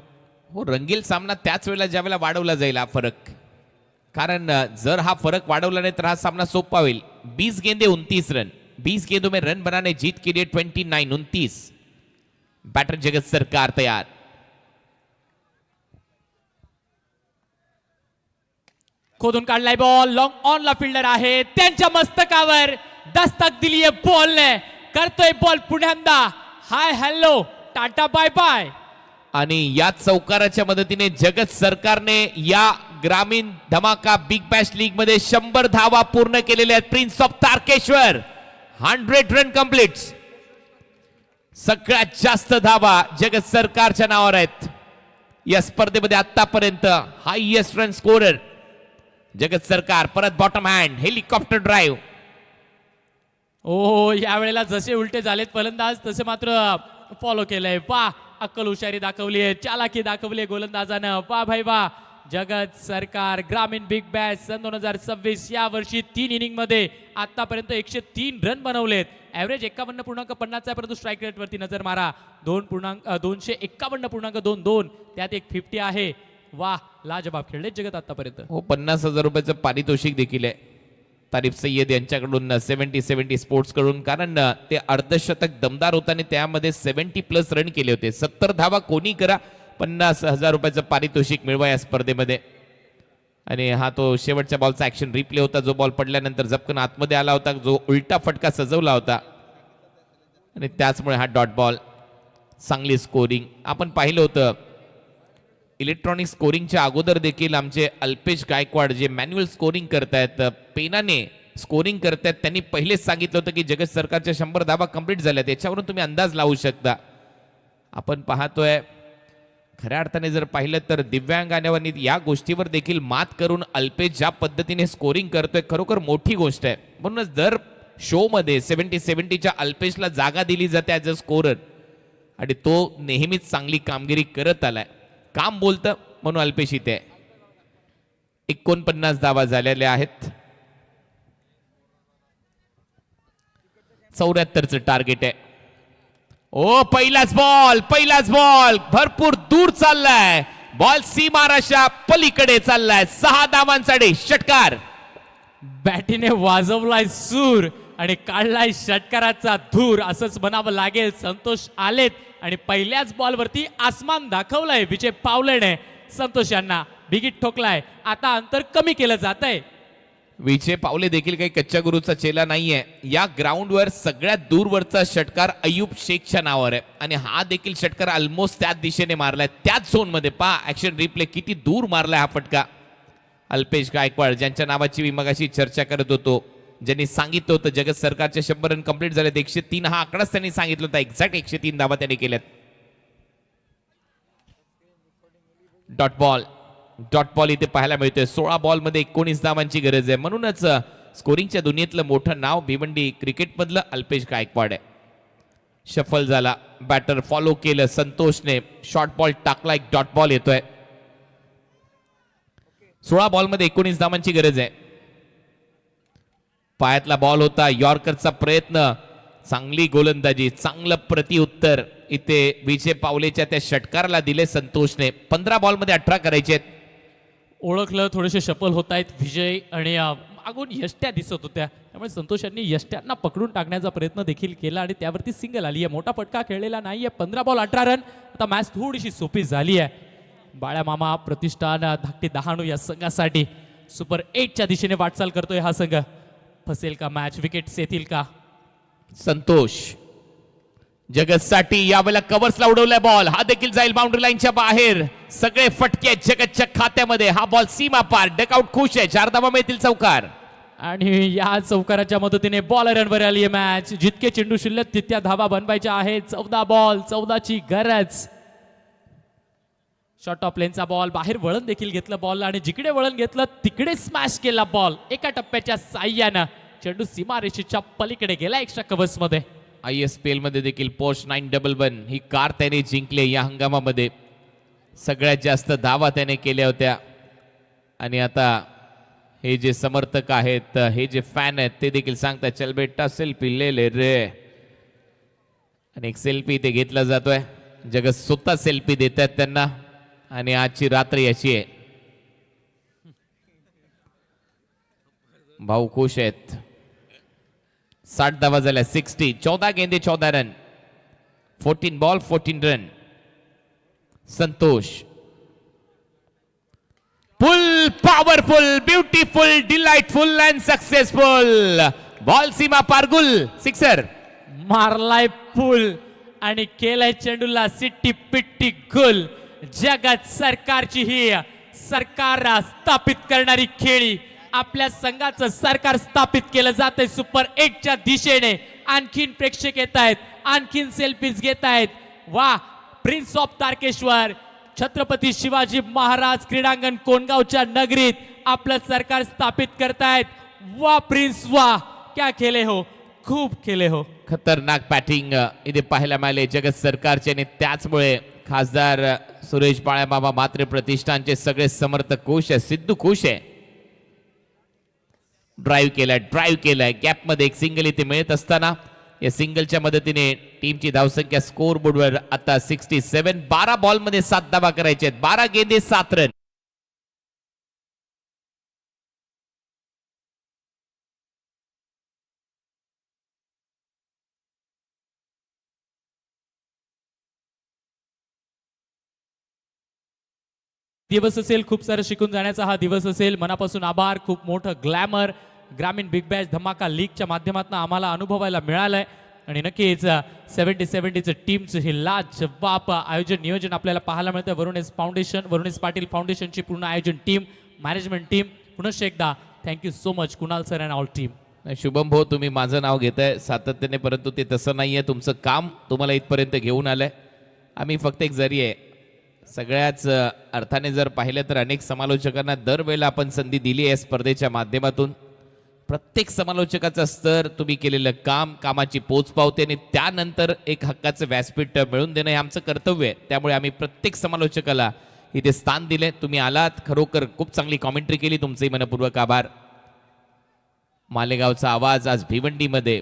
हो, रंगील सामना त्याच वेळेला ज्या वेळेला वाढवला जाईल हा फरक, कारण जर हा फरक वाढवला नाही तर हा सामना सोपा होईल. 20 गेंदे 29 रन, 20 गेंदों में रन बनाने जीत के लिए 29 29. बैटर जगत सरकार तैयार. खोदून काढलाय बॉल, लॉंग ऑन ला फिल्डर आहे, त्यांच्या मस्तकावर दस्तक दिली आहे बॉलने. करतोय बॉल पुन्हा hi hello tata bye bye. आणि या चौकाराच्या मदतीने जगत सरकारने या ग्रामीण धमाका बिग बॅश लीग मध्ये 100 धावा पूर्ण केलेल्या आहेत. Prince of Tarakeshwar 100 run complete. सगळ्यात जास्त धावा जगत सरकारच्या नावावर आहेत या स्पर्धेमध्ये आतापर्यंत. हायएस्ट रन स्कोरर जगत सरकार. परत बॉटम हँड हेलिकॉप्टर ड्राईव्ह. ओ, यावेळेला जसे उलटे झालेत फलंदाज तसे मात्र फॉलो केलंय. पा अक्कल हुशारी दाखवली आहे, चालाकी दाखवली आहे गोलंदाजानं. पा भाई पा. जगत सरकार ग्रामीण बिग बॅश सन 2026 या वर्षी 3 इनिंग मध्ये आतापर्यंत 103 रन बनवलेत. ऍव्हरेज 51.50 आहे, परंतु स्ट्राईक रेट वरती नजर मारा 251.22, त्यात एक 50 आहे. वाह, लाजबाब खेळले जगत आतापर्यंत. हो, 50,000 रुपयाचं पारितोषिक देखील आहे तारिफ सय्यद यांच्याकडून 70 स्पोर्ट्स कडून, कारण ते अर्धशतक दमदार होता आणि त्यामध्ये 70+ रन केले होते. 70 धावा कोणी करा, 50,000 रुपयाचं पारितोषिक मिळवा या स्पर्धेमध्ये. आणि हा तो शेवटच्या बॉलचा ऍक्शन रिप्ले होता, जो बॉल पडल्यानंतर झपकन आतमध्ये आला होता, जो उलटा फटका सजवला होता आणि त्याचमुळे हा डॉट बॉल. चांगली स्कोरिंग आपण पाहिलं होतं. इलेक्ट्रॉनिक स्कोरिंगच्या अगोदर देखील आमचे अल्पेश गायकवाड जे मॅन्युअल स्कोरिंग करतायत, पेनाने स्कोरिंग करतायत, त्यांनी पहिलेच सांगितलं होतं की जगत सरकारच्या 100 धावा कंप्लीट झाल्या. त्याच्यावरून तुम्ही अंदाज लावू शकता. आपण पाहतोय खऱ्या अर्थाने जर पाहिलं तर दिव्यांग आणि या गोष्टीवर देखील मात करून अल्पेश ज्या पद्धतीने स्कोरिंग करतोय, खरोखर मोठी गोष्ट आहे. म्हणूनच दर शो मध्ये 70-70च्या अल्पेशला जागा दिली जाते ॲज अ स्कोरर, आणि तो नेहमीच चांगली कामगिरी करत आलाय. काम बोलतं म्हणून अल्पेश इथे 49 धावा झालेल्या आहेत. 74चं टार्गेट आहे. ओ, पहिलाच बॉल भरपूर दूर चाललाय. बॉल सीमाराच्या पलीकडे चाललाय. 6 धावांसाठी षटकार. बॅटीने वाजवलाय सूर आणि काढलाय षटकाराचा धूर, असंच म्हणावं लागेल. संतोष आलेत आणि पहिल्याच बॉलवरती आसमान दाखवलंय विजय पावलेने. संतोष यांना बिगिट ठोकलाय. आता अंतर कमी केलं जात आहे. विजय पावले देखील काही कच्च्या गुरुचा चेला नाहीये. या ग्राउंडवर सगळ्यात दूरवरचा षटकार अय्यूब शेखच्या नावावर आहे आणि हा देखील षटकार ऑलमोस्ट त्याच दिशेने मारलाय, त्याच झोन मध्ये. पा ऍक्शन रिप्ले किती दूर मारलाय हा फटका. अल्पेश गायकवाड ज्यांच्या नावाची मी मगाशी चर्चा करत होतो, ज्यांनी सांगितलं होतं जगत सरकारचे 100 रन कंप्लीट झालेत. 103 हा आकडाच त्यांनी सांगितलं होता. एक्झॅक्ट 103 धावा त्यांनी केल्यात. डॉट बॉल इथे पाहायला मिळतोय. 16 बॉल मध्ये 19 धावांची गरज आहे. म्हणूनच स्कोरिंगच्या दुनियेतलं मोठं नाव भिवंडी क्रिकेटमधलं अल्पेश गायकवाड आहे. शफल झाला, बॅटर फॉलो केलं संतोषने, शॉर्ट बॉल टाकला, एक डॉट बॉल येतोय. 16 बॉल मध्ये 19 धावांची गरज आहे. पायातला बॉल होता. यॉर्करचा प्रयत्न, चांगली गोलंदाजी, चांगलं प्रतिउत्तर इथे विजय पावलेच्या त्या षटकाराला दिले संतोषने. 15 बॉल मध्ये 18 करायचे आहेत. ओळखलं, थोडेसे शफल होत आहेत विजय आणि मागून यष्ट्या दिसत होत्या, त्यामुळे संतोष यांनी यष्ट्यांना पकडून टाकण्याचा प्रयत्न देखील केला आणि त्यावरती सिंगल आली आहे. मोठा फटका खेळलेला नाहीये. 15 बॉल 18 रन. आता मॅच थोडीशी सोपी झाली आहे. बाळ्या मामा प्रतिष्ठान धाकटी डहाणू या संघासाठी सुपर 8च्या दिशेने वाटचाल करतोय हा संघ. फसेल का मॅच? विकेट्स येतील का? संतोष जगतसाठी यावेळेला कव्हर्सला उडवलाय बॉल. हा देखील जाईल बाउंड्री लाईनच्या बाहेर. सगळे फटके जगतच्या खात्यामध्ये. हा बॉल सीमा पार. डकआउट खुश आहे. 4 धावा मिळतील. चौकार. आणि या चौकाराच्या मदतीने बॉलरांवर आली आहे मॅच. जितके चेंडू शिल्लक तितक्या धावा बनवायच्या आहेत. 14 बॉल 14ची गरज. शॉर्ट ऑफ लेनचा बॉल, बाहेर वळण देखील घेतलं बॉल आणि जिकडे वळण घेतलं तिकडे स्मॅश केला बॉल. एका टप्प्याच्या साह्यानं चेंडू सीमारेषेच्या पलीकडे गेला एक्स्ट्रा कव्हर्स मध्ये. ISPL मध्ये देखील पोस्ट 911 ही कार त्याने जिंकले या हंगामामध्ये. सगळ्यात जास्त धावा त्याने केल्या होत्या आणि आता हे जे समर्थक आहेत, हे जे फॅन आहेत ते देखील सांगतात चल बेटा सेल्फी ले ले रे. आणि एक सेल्फी इथे घेतला जातोय. जगत स्वतः सेल्फी देत आहेत त्यांना आणि आजची रात्र याची आहे. भाऊ खुश आहेत. 60 धावा झाल्या. 60. 14 गेंदे 14 run. 14 ball 14 run. Santosh. Full powerful, beautiful, delightful and successful. Ball सीमा पारगुल. सिक्सर. मारलाय फुल आणि केलाय चेंडूला सिट्टी पिट्टी गुल. जगत सरकारची ही सरकार स्थापित करणारी खेळी. आपल्या संघाचं सरकार स्थापित केलं जातंय सुपर 8च्या दिशेने. आणखीन प्रेक्षक येत आहेत, आणखीन सेल्फीज घेत आहेत. वा, प्रिन्स ऑफ तारकेश्वर छत्रपती शिवाजी महाराज क्रीडांगण कोणगावच्या नगरीत आपलं सरकार स्थापित करतायत. वा प्रिन्स वा, क्या खेले हो, खूप खेले हो. खतरनाक बॅटिंग इथे पाहायला मिळाले जगत सरकारचे आणि त्याचमुळे खासदार सुरेश बाळामामा मात्रे प्रतिष्ठानचे सगळे समर्थक खुश आहे. सिद्धू खुश आहे. ड्राईव्ह केलाय गॅप मध्ये एक सिंगल इथे मिळत असताना या सिंगलच्या मदतीने टीमची धावसंख्या स्कोर बोर्डवर आता 67. 12 बॉल मध्ये 7 धावा करायचे आहेत. 12 गेंदे 7 रन. दिवस असेल, खूप सारं शिकून जाण्याचा हा दिवस असेल. मनापासून आभार. खूप मोठं ग्लॅमर ग्रामीण बिग बॅश धमाका लीगच्या माध्यमातून आम्हाला अनुभवायला मिळालंय आणि नक्कीच 70-70चं टीमचं हे लाजवाब आयोजन नियोजन आपल्याला पाहायला मिळतं. वरुणेश पाटील फाउंडेशनची पूर्ण आयोजन टीम, मॅनेजमेंट टीम, पुनश्च एकदा thank you so much Kunal sir and all team. Shubham भाऊ, तुम्ही माझं नाव घेताय सातत्याने, परंतु ते तसं नाहीये. तुमचं काम तुम्हाला इथपर्यंत घेऊन आलंय. आम्ही फक्त एक जरी आहे. सगळ्याच अर्थाने जर पाहिलं तर अनेक समालोचकांना दरवेळेला आपण संधी दिली आहे स्पर्धेच्या माध्यमातून. प्रत्येक समालोचकाचा स्तर, तुम्ही केलेलं काम, कामाची पोचपावती आणि त्यानंतर एक हक्काचं व्यासपीठ मिळवून देणं हे आमचं कर्तव्य आहे. त्यामुळे आम्ही प्रत्येक समालोचकाला इथे स्थान दिले. तुम्ही आलात, खरोखर खूप चांगली कॉमेंट्री केली, तुमचेही मनपूर्वक आभार. मालेगावचा आवाज आज भिवंडीमध्ये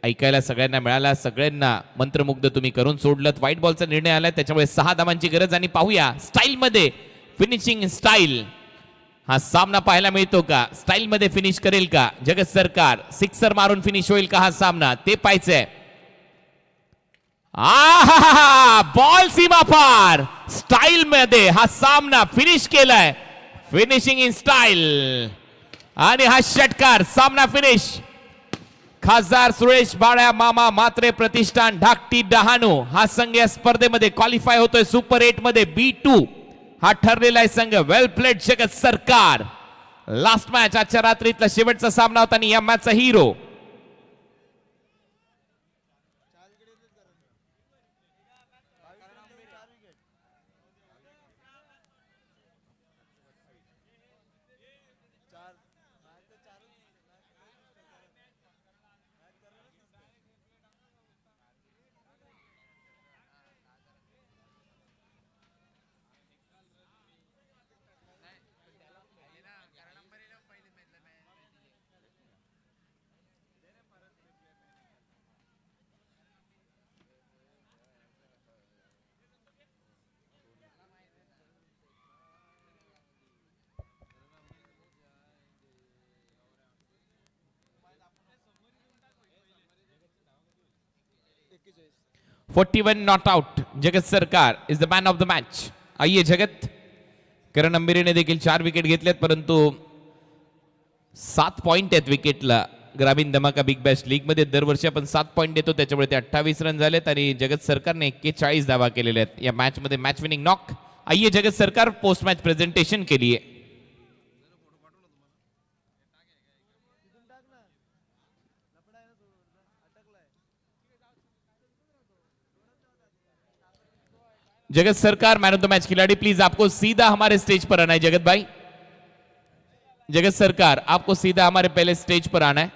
ऐकायला सगळ्यांना मिळाला. सगळ्यांना मंत्रमुग्ध तुम्ही करून सोडलं. व्हाईट बॉलचा निर्णय आलाय, त्याच्यामुळे 6 धावांची गरज. आणि पाहूया स्टाईल मध्ये, फिनिशिंग स्टाईल, हा सामना पाहायला मिळतो का? स्टाईल मध्ये फिनिश करेल का जगत सरकार? सिक्सर मारून फिनिश होईल का हा सामना? ते पाहायचंय. बॉल सीमा पार. स्टाईल मध्ये हा सामना फिनिश केलाय. फिनिशिंग इन स्टाईल आणि हा षटकार, सामना फिनिश. खासदार सुरेश बाळ्या मामा मात्रे प्रतिष्ठान धाकटी डहाणू हा संघ या स्पर्धेमध्ये क्वालिफाय होतोय. सुपर 8 मध्ये B2 हा ठरलेला आहे संघ. वेल प्लेड जगत सरकार. लास्ट मॅच, आजच्या रात्रीतला शेवटचा सामना होता आणि या मॅचचा हिरो । 41 not out. जगत सरकार is the man of the match. आइए जगत. करण अंबिरेने देखील 4 विकेट घेतल्यात, परंतु 7 पॉइंट आहेत विकेटला. ग्रामीण धमाका बिग बॅश लीग मध्ये दरवर्षी आपण 7 पॉइंट देतो, त्याच्यामुळे ते 28 रन झालेत आणि जगत सरकारने 41 धावा केलेल्या आहेत या मॅच मध्ये. Match winning knock. आइए जगत सरकार, पोस्ट मॅच प्रेझेंटेशन के लिए. जगत सरकार मैन ऑफ द मैच खिलाड़ी, प्लीज आपको सीधा हमारे स्टेज पर आना है। जगत भाई, जगत सरकार आपको सीधा हमारे पहले स्टेज पर आना है।